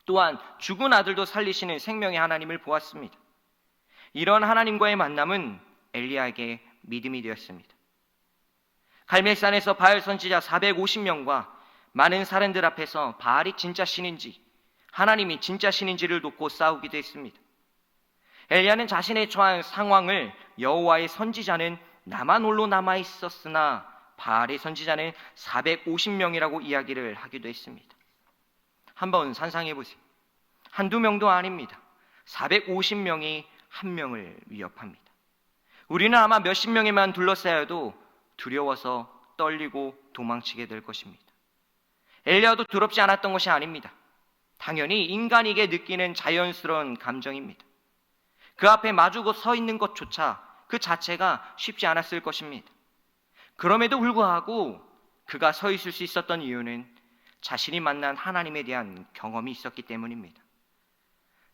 또한 죽은 아들도 살리시는 생명의 하나님을 보았습니다. 이런 하나님과의 만남은 엘리야에게 믿음이 되었습니다. 갈멜산에서 바알 선지자 450명과 많은 사람들 앞에서 바알이 진짜 신인지 하나님이 진짜 신인지를 놓고 싸우기도 했습니다. 엘리야는 자신의 처한 상황을 여호와의 선지자는 나만 홀로 남아 있었으나 바알의 선지자는 450명이라고 이야기를 하기도 했습니다. 한번 상상해 보세요. 한두 명도 아닙니다. 450명이 한 명을 위협합니다. 우리는 아마 몇십 명에만 둘러싸여도 두려워서 떨리고 도망치게 될 것입니다. 엘리야도 두렵지 않았던 것이 아닙니다. 당연히 인간에게 느끼는 자연스러운 감정입니다. 그 앞에 마주고 서 있는 것조차 그 자체가 쉽지 않았을 것입니다. 그럼에도 불구하고 그가 서 있을 수 있었던 이유는 자신이 만난 하나님에 대한 경험이 있었기 때문입니다.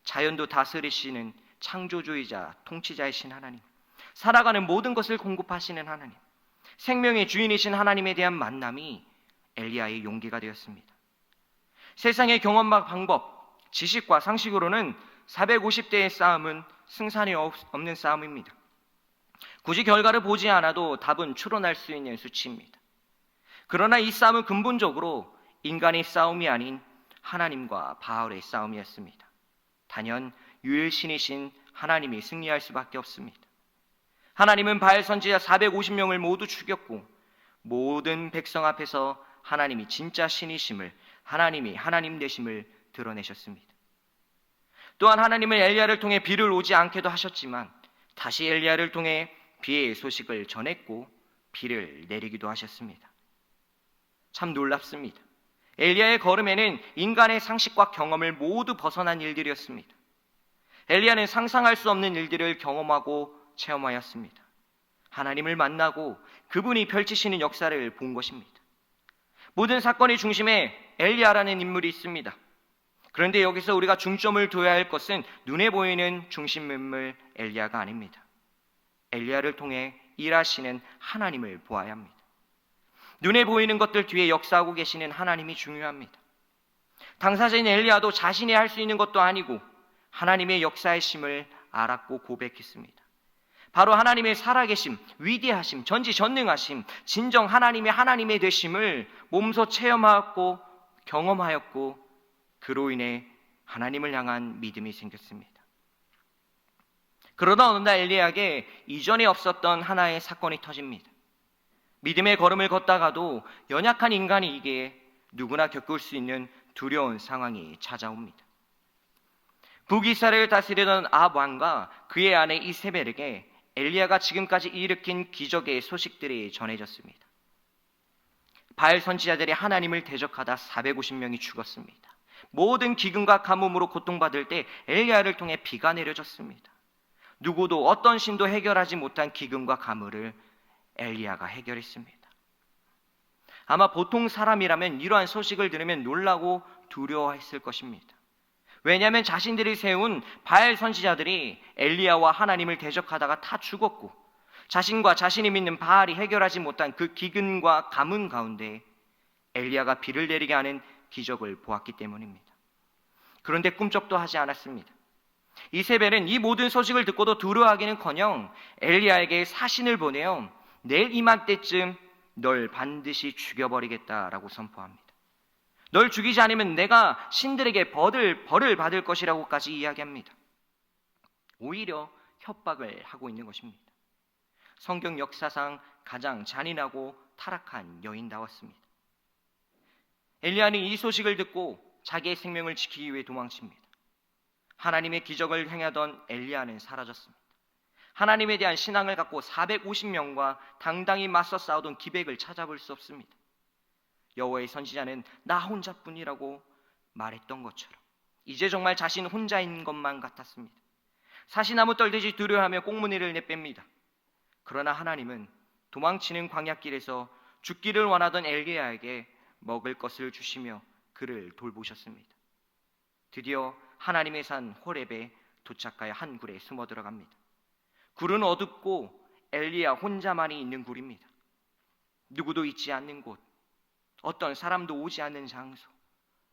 자연도 다스리시는 창조주이자 통치자이신 하나님, 살아가는 모든 것을 공급하시는 하나님, 생명의 주인이신 하나님에 대한 만남이 엘리야의 용기가 되었습니다. 세상의 경험과 방법, 지식과 상식으로는 450대의 싸움은 승산이 없는 싸움입니다. 굳이 결과를 보지 않아도 답은 추론할 수 있는 수치입니다. 그러나 이 싸움은 근본적으로 인간의 싸움이 아닌 하나님과 바알의 싸움이었습니다. 단연 유일신이신 하나님이 승리할 수밖에 없습니다. 하나님은 바알 선지자 450명을 모두 죽였고 모든 백성 앞에서 하나님이 진짜 신이심을, 하나님이 하나님 되심을 드러내셨습니다. 또한 하나님은 엘리야를 통해 비를 오지 않게도 하셨지만 다시 엘리야를 통해 비의 소식을 전했고 비를 내리기도 하셨습니다. 참 놀랍습니다. 엘리야의 걸음에는 인간의 상식과 경험을 모두 벗어난 일들이었습니다. 엘리야는 상상할 수 없는 일들을 경험하고 체험하였습니다. 하나님을 만나고 그분이 펼치시는 역사를 본 것입니다. 모든 사건의 중심에 엘리야라는 인물이 있습니다. 그런데 여기서 우리가 중점을 둬야 할 것은 눈에 보이는 중심 인물 엘리야가 아닙니다. 엘리야를 통해 일하시는 하나님을 보아야 합니다. 눈에 보이는 것들 뒤에 역사하고 계시는 하나님이 중요합니다. 당사자인 엘리야도 자신이 할 수 있는 것도 아니고 하나님의 역사의 심을 알았고 고백했습니다. 바로 하나님의 살아계심, 위대하심, 전지전능하심, 진정 하나님의 되심을 몸소 체험하였고 경험하였고 그로 인해 하나님을 향한 믿음이 생겼습니다. 그러다 어느 날 엘리야에게 이전에 없었던 하나의 사건이 터집니다. 믿음의 걸음을 걷다가도 연약한 인간이기에 누구나 겪을 수 있는 두려운 상황이 찾아옵니다. 북이스라엘을 다스리던 아합 왕과 그의 아내 이세벨에게 엘리야가 지금까지 일으킨 기적의 소식들이 전해졌습니다. 바알 선지자들이 하나님을 대적하다 450명이 죽었습니다. 모든 기근과 가뭄으로 고통받을 때 엘리야를 통해 비가 내려졌습니다. 누구도 어떤 신도 해결하지 못한 기근과 가물을 엘리야가 해결했습니다. 아마 보통 사람이라면 이러한 소식을 들으면 놀라고 두려워했을 것입니다. 왜냐하면 자신들이 세운 바알 선지자들이 엘리야와 하나님을 대적하다가 다 죽었고 자신과 자신이 믿는 바알이 해결하지 못한 그 기근과 가뭄 가운데 엘리야가 비를 내리게 하는 기적을 보았기 때문입니다. 그런데 꿈쩍도 하지 않았습니다. 이세벨은 이 모든 소식을 듣고도 두려워하기는커녕 엘리야에게 사신을 보내어 내일 이맘때쯤 널 반드시 죽여버리겠다라고 선포합니다. 널 죽이지 않으면 내가 신들에게 벌을 받을 것이라고까지 이야기합니다. 오히려 협박을 하고 있는 것입니다. 성경 역사상 가장 잔인하고 타락한 여인다웠습니다. 엘리야는 이 소식을 듣고 자기의 생명을 지키기 위해 도망칩니다. 하나님의 기적을 행하던 엘리야는 사라졌습니다. 하나님에 대한 신앙을 갖고 450명과 당당히 맞서 싸우던 기백을 찾아볼 수 없습니다. 여호와의 선지자는 나 혼자뿐이라고 말했던 것처럼 이제 정말 자신 혼자인 것만 같았습니다. 사시나무 떨듯이 두려워하며 꽁무니를 내뺍니다. 그러나 하나님은 도망치는 광야길에서 죽기를 원하던 엘리야에게 먹을 것을 주시며 그를 돌보셨습니다. 드디어 하나님의 산 호렙에 도착하여 한 굴에 숨어 들어갑니다. 굴은 어둡고 엘리야 혼자만이 있는 굴입니다. 누구도 있지 않는 곳, 어떤 사람도 오지 않는 장소,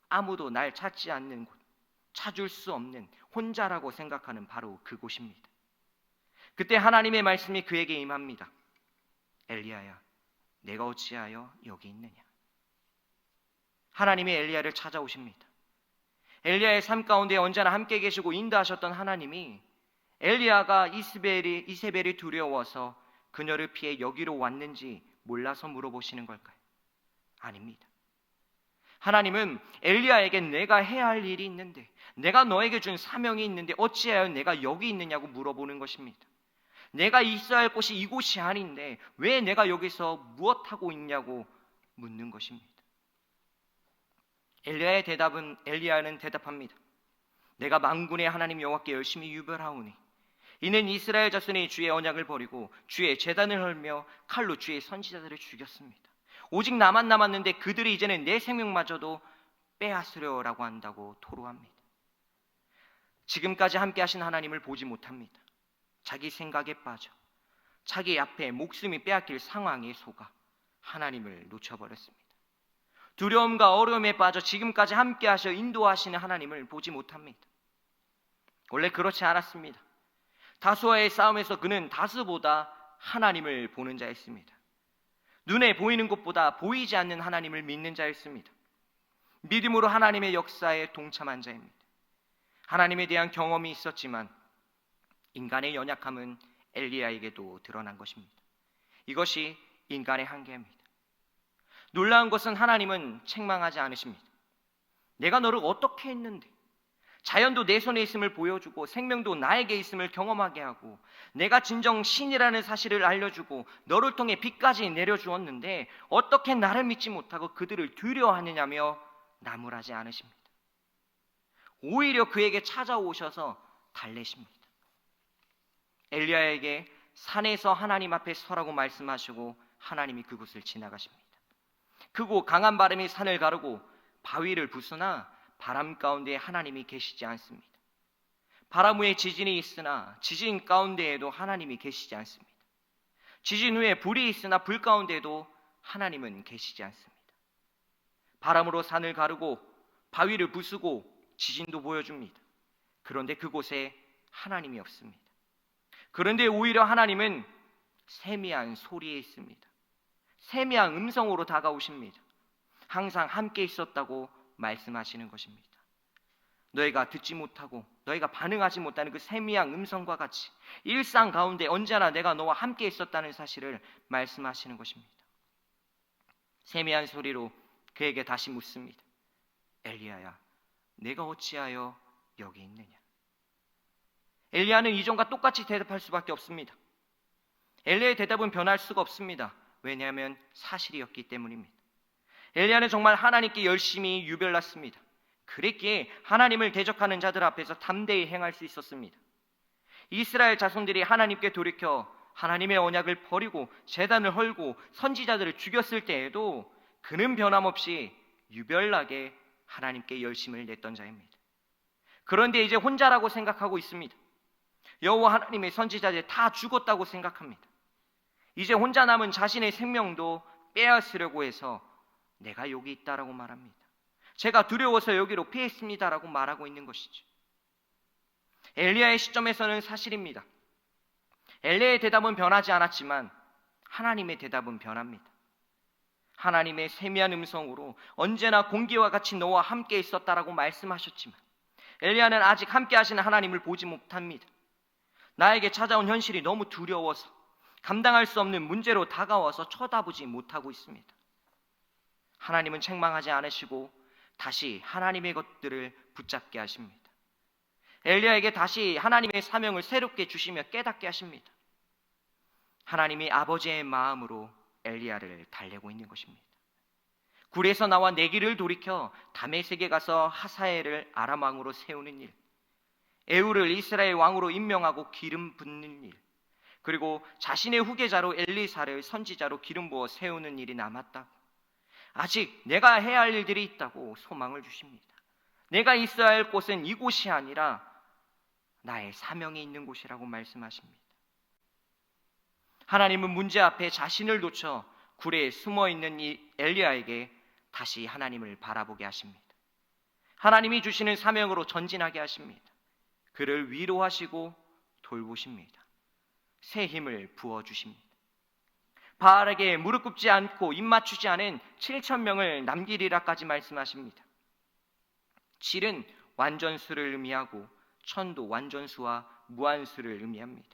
아무도 날 찾지 않는 곳, 찾을 수 없는 혼자라고 생각하는 바로 그곳입니다. 그때 하나님의 말씀이 그에게 임합니다. 엘리야야, 내가 어찌하여 여기 있느냐? 하나님이 엘리야를 찾아오십니다. 엘리야의 삶 가운데 언제나 함께 계시고 인도하셨던 하나님이 엘리야가 이세벨이 두려워서 그녀를 피해 여기로 왔는지 몰라서 물어보시는 걸까요? 아닙니다. 하나님은 엘리야에게 내가 해야 할 일이 있는데, 내가 너에게 준 사명이 있는데 어찌하여 내가 여기 있느냐고 물어보는 것입니다. 내가 있어야 할 곳이 이곳이 아닌데 왜 내가 여기서 무엇하고 있냐고 묻는 것입니다. 엘리야는 대답합니다. 내가 만군의 하나님 여호와께 열심히 유별하오니 이는 이스라엘 자손이 주의 언약을 버리고 주의 제단을 헐며 칼로 주의 선지자들을 죽였습니다. 오직 나만 남았는데 그들이 이제는 내 생명마저도 빼앗으려라고 한다고 토로합니다. 지금까지 함께 하신 하나님을 보지 못합니다. 자기 생각에 빠져 자기 앞에 목숨이 빼앗길 상황에 속아 하나님을 놓쳐버렸습니다. 두려움과 어려움에 빠져 지금까지 함께 하셔 인도하시는 하나님을 보지 못합니다. 원래 그렇지 않았습니다. 다수와의 싸움에서 그는 다수보다 하나님을 보는 자였습니다. 눈에 보이는 것보다 보이지 않는 하나님을 믿는 자였습니다. 믿음으로 하나님의 역사에 동참한 자입니다. 하나님에 대한 경험이 있었지만 인간의 연약함은 엘리야에게도 드러난 것입니다. 이것이 인간의 한계입니다. 놀라운 것은 하나님은 책망하지 않으십니다. 내가 너를 어떻게 했는데, 자연도 내 손에 있음을 보여주고 생명도 나에게 있음을 경험하게 하고 내가 진정 신이라는 사실을 알려주고 너를 통해 빛까지 내려주었는데 어떻게 나를 믿지 못하고 그들을 두려워하느냐며 나무라지 않으십니다. 오히려 그에게 찾아오셔서 달래십니다. 엘리야에게 산에서 하나님 앞에 서라고 말씀하시고 하나님이 그곳을 지나가십니다. 크고 강한 바람이 산을 가르고 바위를 부수나 바람 가운데 하나님이 계시지 않습니다. 바람 후에 지진이 있으나 지진 가운데에도 하나님이 계시지 않습니다. 지진 후에 불이 있으나 불 가운데도 하나님은 계시지 않습니다. 바람으로 산을 가르고 바위를 부수고 지진도 보여줍니다. 그런데 그곳에 하나님이 없습니다. 그런데 오히려 하나님은 세미한 소리에 있습니다. 세미한 음성으로 다가오십니다. 항상 함께 있었다고 말씀하시는 것입니다. 너희가 듣지 못하고 너희가 반응하지 못하는 그 세미한 음성과 같이 일상 가운데 언제나 내가 너와 함께 있었다는 사실을 말씀하시는 것입니다. 세미한 소리로 그에게 다시 묻습니다. 엘리야야, 내가 어찌하여 여기 있느냐? 엘리야는 이전과 똑같이 대답할 수밖에 없습니다. 엘리야의 대답은 변할 수가 없습니다. 왜냐하면 사실이었기 때문입니다. 엘리야는 정말 하나님께 열심히 유별났습니다. 그랬기에 하나님을 대적하는 자들 앞에서 담대히 행할 수 있었습니다. 이스라엘 자손들이 하나님께 돌이켜 하나님의 언약을 버리고 제단을 헐고 선지자들을 죽였을 때에도 그는 변함없이 유별나게 하나님께 열심을 냈던 자입니다. 그런데 이제 혼자라고 생각하고 있습니다. 여호와 하나님의 선지자들 다 죽었다고 생각합니다. 이제 혼자 남은 자신의 생명도 빼앗으려고 해서 내가 여기 있다라고 말합니다. 제가 두려워서 여기로 피했습니다라고 말하고 있는 것이죠. 엘리야의 시점에서는 사실입니다. 엘리야의 대답은 변하지 않았지만 하나님의 대답은 변합니다. 하나님의 세미한 음성으로 언제나 공기와 같이 너와 함께 있었다라고 말씀하셨지만 엘리야는 아직 함께 하시는 하나님을 보지 못합니다. 나에게 찾아온 현실이 너무 두려워서 감당할 수 없는 문제로 다가와서 쳐다보지 못하고 있습니다. 하나님은 책망하지 않으시고 다시 하나님의 것들을 붙잡게 하십니다. 엘리야에게 다시 하나님의 사명을 새롭게 주시며 깨닫게 하십니다. 하나님이 아버지의 마음으로 엘리야를 달래고 있는 것입니다. 굴에서 나와 내 길을 돌이켜 다메섹에 가서 하사엘을 아람 왕으로 세우는 일, 에후를 이스라엘 왕으로 임명하고 기름 붓는 일, 그리고 자신의 후계자로 엘리사를 선지자로 기름 부어 세우는 일이 남았다고, 아직 내가 해야 할 일들이 있다고 소망을 주십니다. 내가 있어야 할 곳은 이곳이 아니라 나의 사명이 있는 곳이라고 말씀하십니다. 하나님은 문제 앞에 자신을 놓쳐 굴에 숨어있는 이 엘리야에게 다시 하나님을 바라보게 하십니다. 하나님이 주시는 사명으로 전진하게 하십니다. 그를 위로하시고 돌보십니다. 새 힘을 부어주십니다. 바알에게 무릎 꿇지 않고 입 맞추지 않은 7,000명을 남기리라까지 말씀하십니다. 7은 완전수를 의미하고 1000도 완전수와 무한수를 의미합니다.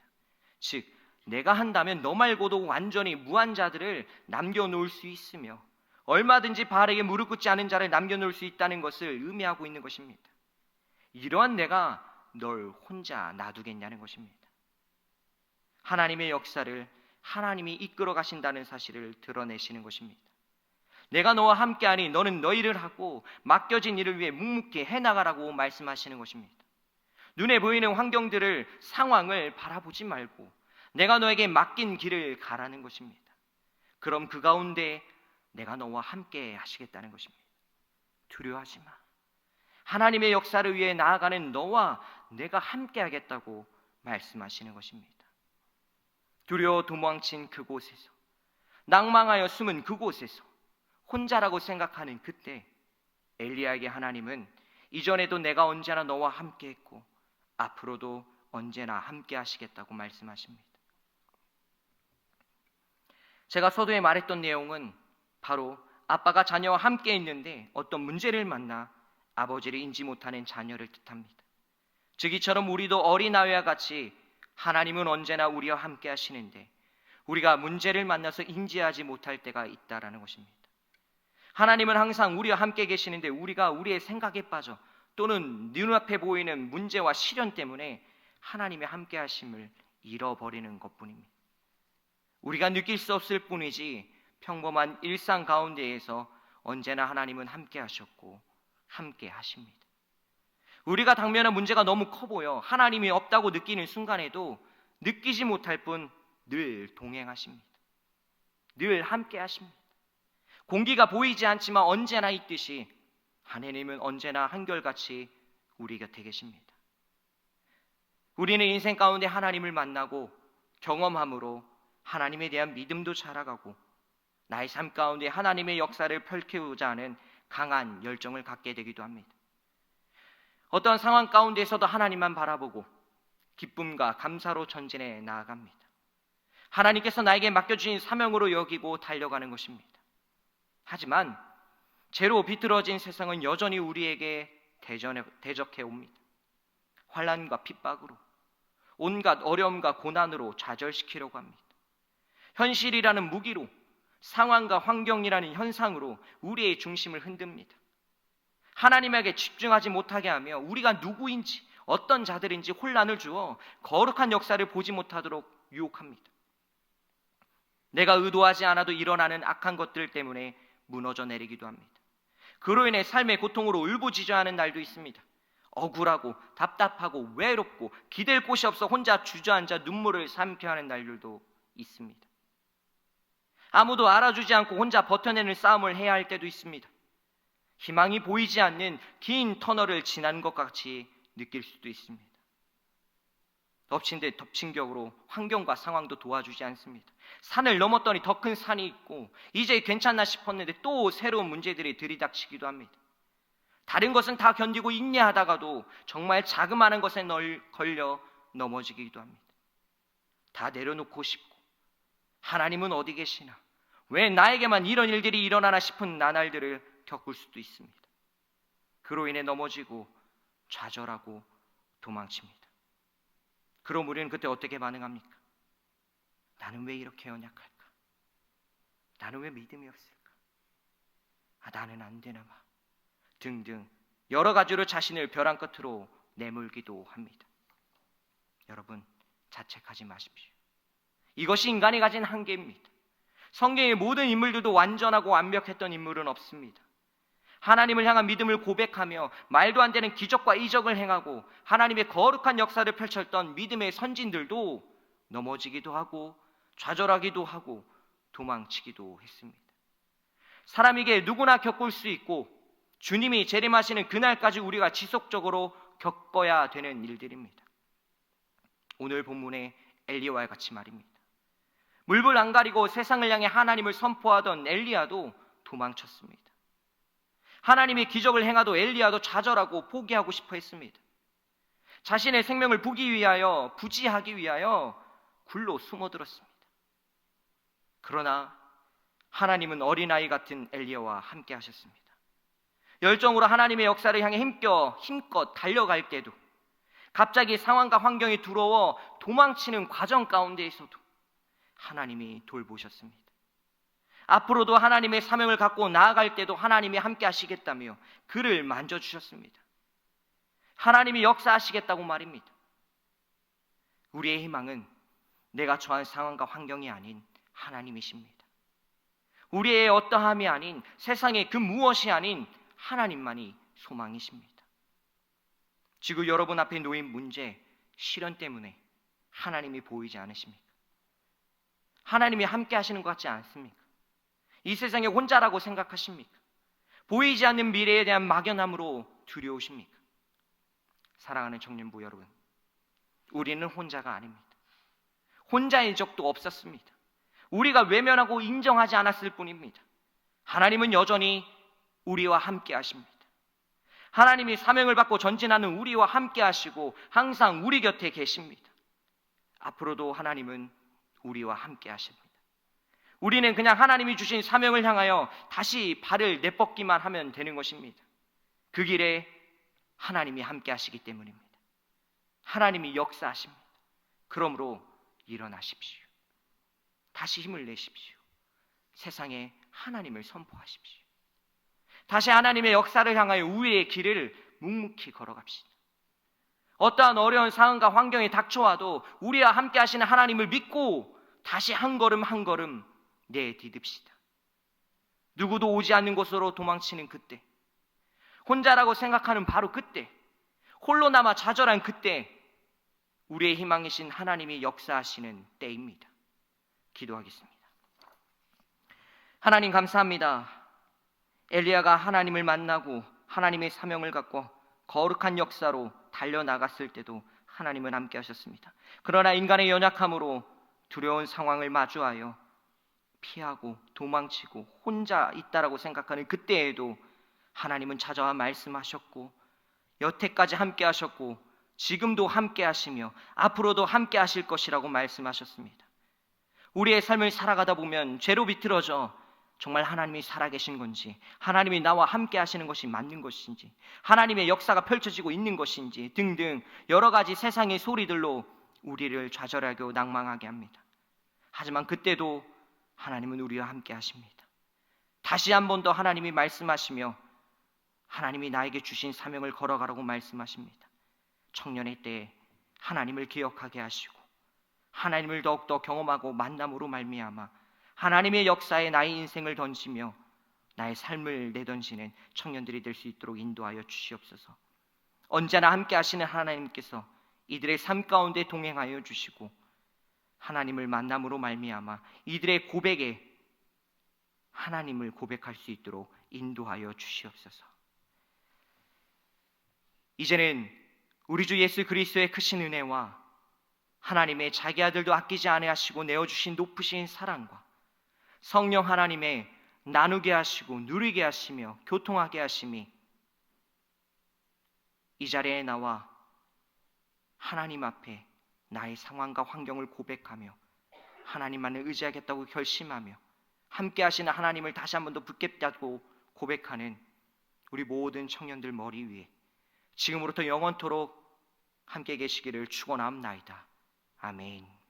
즉 내가 한다면 너 말고도 완전히 무한 자들을 남겨놓을 수 있으며 얼마든지 바알에게 무릎 꿇지 않은 자를 남겨놓을 수 있다는 것을 의미하고 있는 것입니다. 이러한 내가 널 혼자 놔두겠냐는 것입니다. 하나님의 역사를 하나님이 이끌어 가신다는 사실을 드러내시는 것입니다. 내가 너와 함께하니 너는 너희를 하고 맡겨진 일을 위해 묵묵히 해나가라고 말씀하시는 것입니다. 눈에 보이는 환경들을, 상황을 바라보지 말고 내가 너에게 맡긴 길을 가라는 것입니다. 그럼 그 가운데 내가 너와 함께 하시겠다는 것입니다. 두려워하지 마. 하나님의 역사를 위해 나아가는 너와 내가 함께 하겠다고 말씀하시는 것입니다. 두려워 도망친 그곳에서, 낭망하여 숨은 그곳에서, 혼자라고 생각하는 그때 엘리야에게 하나님은 이전에도 내가 언제나 너와 함께 했고 앞으로도 언제나 함께 하시겠다고 말씀하십니다. 제가 서두에 말했던 내용은 바로 아빠가 자녀와 함께 있는데 어떤 문제를 만나 아버지를 인지 못하는 자녀를 뜻합니다. 즉 이처럼 우리도 어린아이와 같이 하나님은 언제나 우리와 함께 하시는데 우리가 문제를 만나서 인지하지 못할 때가 있다라는 것입니다. 하나님은 항상 우리와 함께 계시는데 우리가 우리의 생각에 빠져 또는 눈앞에 보이는 문제와 시련 때문에 하나님의 함께 하심을 잃어버리는 것뿐입니다. 우리가 느낄 수 없을 뿐이지 평범한 일상 가운데에서 언제나 하나님은 함께 하셨고 함께 하십니다. 우리가 당면한 문제가 너무 커 보여 하나님이 없다고 느끼는 순간에도 느끼지 못할 뿐 늘 동행하십니다. 늘 함께 하십니다. 공기가 보이지 않지만 언제나 있듯이 하나님은 언제나 한결같이 우리 곁에 계십니다. 우리는 인생 가운데 하나님을 만나고 경험함으로 하나님에 대한 믿음도 자라가고 나의 삶 가운데 하나님의 역사를 펼치고자 하는 강한 열정을 갖게 되기도 합니다. 어떠한 상황 가운데서도 하나님만 바라보고 기쁨과 감사로 전진해 나아갑니다. 하나님께서 나에게 맡겨주신 사명으로 여기고 달려가는 것입니다. 하지만 죄로 비틀어진 세상은 여전히 우리에게 대적해 옵니다. 환난과 핍박으로, 온갖 어려움과 고난으로 좌절시키려고 합니다. 현실이라는 무기로, 상황과 환경이라는 현상으로 우리의 중심을 흔듭니다. 하나님에게 집중하지 못하게 하며 우리가 누구인지, 어떤 자들인지 혼란을 주어 거룩한 역사를 보지 못하도록 유혹합니다. 내가 의도하지 않아도 일어나는 악한 것들 때문에 무너져 내리기도 합니다. 그로 인해 삶의 고통으로 울부짖어하는 날도 있습니다. 억울하고 답답하고 외롭고 기댈 곳이 없어 혼자 주저앉아 눈물을 삼켜야 하는 날들도 있습니다. 아무도 알아주지 않고 혼자 버텨내는 싸움을 해야 할 때도 있습니다. 희망이 보이지 않는 긴 터널을 지난 것 같이 느낄 수도 있습니다. 덮친 데 덮친 격으로 환경과 상황도 도와주지 않습니다. 산을 넘었더니 더 큰 산이 있고 이제 괜찮나 싶었는데 또 새로운 문제들이 들이닥치기도 합니다. 다른 것은 다 견디고 인내하다가도 정말 자그마한 것에 걸려 넘어지기도 합니다. 다 내려놓고 싶고 하나님은 어디 계시나, 왜 나에게만 이런 일들이 일어나나 싶은 나날들을 겪을 수도 있습니다. 그로 인해 넘어지고 좌절하고 도망칩니다. 그럼 우리는 그때 어떻게 반응합니까? 나는 왜 이렇게 연약할까? 나는 왜 믿음이 없을까? 나는 안 되나 봐. 등등 여러 가지로 자신을 벼랑 끝으로 내몰기도 합니다. 여러분, 자책하지 마십시오. 이것이 인간이 가진 한계입니다. 성경의 모든 인물들도 완전하고 완벽했던 인물은 없습니다. 하나님을 향한 믿음을 고백하며 말도 안 되는 기적과 이적을 행하고 하나님의 거룩한 역사를 펼쳤던 믿음의 선진들도 넘어지기도 하고 좌절하기도 하고 도망치기도 했습니다. 사람에게 누구나 겪을 수 있고 주님이 재림하시는 그날까지 우리가 지속적으로 겪어야 되는 일들입니다. 오늘 본문의 엘리야와 같이 말입니다. 물불 안 가리고 세상을 향해 하나님을 선포하던 엘리야도 도망쳤습니다. 하나님이 기적을 행하도 엘리야도 좌절하고 포기하고 싶어 했습니다. 자신의 생명을 부지하기 위하여 굴로 숨어들었습니다. 그러나 하나님은 어린아이 같은 엘리야와 함께 하셨습니다. 열정으로 하나님의 역사를 향해 힘껏 달려갈 때도, 갑자기 상황과 환경이 두려워 도망치는 과정 가운데에서도 하나님이 돌보셨습니다. 앞으로도 하나님의 사명을 갖고 나아갈 때도 하나님이 함께 하시겠다며 그를 만져주셨습니다. 하나님이 역사하시겠다고 말입니다. 우리의 희망은 내가 처한 상황과 환경이 아닌 하나님이십니다. 우리의 어떠함이 아닌, 세상의 그 무엇이 아닌 하나님만이 소망이십니다. 지금 여러분 앞에 놓인 문제, 시련 때문에 하나님이 보이지 않으십니까? 하나님이 함께 하시는 것 같지 않습니까? 이 세상에 혼자라고 생각하십니까? 보이지 않는 미래에 대한 막연함으로 두려우십니까? 사랑하는 청년부 여러분, 우리는 혼자가 아닙니다. 혼자인 적도 없었습니다. 우리가 외면하고 인정하지 않았을 뿐입니다. 하나님은 여전히 우리와 함께 하십니다. 하나님이 사명을 받고 전진하는 우리와 함께 하시고 항상 우리 곁에 계십니다. 앞으로도 하나님은 우리와 함께 하십니다. 우리는 그냥 하나님이 주신 사명을 향하여 다시 발을 내뻗기만 하면 되는 것입니다. 그 길에 하나님이 함께 하시기 때문입니다. 하나님이 역사하십니다. 그러므로 일어나십시오. 다시 힘을 내십시오. 세상에 하나님을 선포하십시오. 다시 하나님의 역사를 향하여 우리의 길을 묵묵히 걸어갑시다. 어떠한 어려운 상황과 환경이 닥쳐와도 우리와 함께 하시는 하나님을 믿고 다시 한 걸음 한 걸음 내디딥시다. 누구도 오지 않는 곳으로 도망치는 그때, 혼자라고 생각하는 바로 그때, 홀로 남아 좌절한 그때 우리의 희망이신 하나님이 역사하시는 때입니다. 기도하겠습니다. 하나님 감사합니다. 엘리야가 하나님을 만나고 하나님의 사명을 갖고 거룩한 역사로 달려나갔을 때도 하나님은 함께 하셨습니다. 그러나 인간의 연약함으로 두려운 상황을 마주하여 피하고 도망치고 혼자 있다라고 생각하는 그때에도 하나님은 찾아와 말씀하셨고 여태까지 함께 하셨고 지금도 함께 하시며 앞으로도 함께 하실 것이라고 말씀하셨습니다. 우리의 삶을 살아가다 보면 죄로 비틀어져 정말 하나님이 살아계신 건지, 하나님이 나와 함께 하시는 것이 맞는 것인지, 하나님의 역사가 펼쳐지고 있는 것인지 등등 여러 가지 세상의 소리들로 우리를 좌절하고 낭망하게 합니다. 하지만 그때도 하나님은 우리와 함께 하십니다. 다시 한 번 더 하나님이 말씀하시며 하나님이 나에게 주신 사명을 걸어가라고 말씀하십니다. 청년의 때에 하나님을 기억하게 하시고 하나님을 더욱더 경험하고 만남으로 말미암아 하나님의 역사에 나의 인생을 던지며 나의 삶을 내던지는 청년들이 될 수 있도록 인도하여 주시옵소서. 언제나 함께 하시는 하나님께서 이들의 삶 가운데 동행하여 주시고 하나님을 만남으로 말미암아 이들의 고백에 하나님을 고백할 수 있도록 인도하여 주시옵소서. 이제는 우리 주 예수 그리스도의 크신 은혜와 하나님의 자기 아들도 아끼지 아니하시고 내어주신 높으신 사랑과 성령 하나님의 나누게 하시고 누리게 하시며 교통하게 하심이 이 자리에 나와 하나님 앞에 나의 상황과 환경을 고백하며 하나님만을 의지하겠다고 결심하며 함께 하시는 하나님을 다시 한 번 더 붙겠다고 고백하는 우리 모든 청년들 머리 위에 지금으로부터 영원토록 함께 계시기를 축원합나이다. 아멘.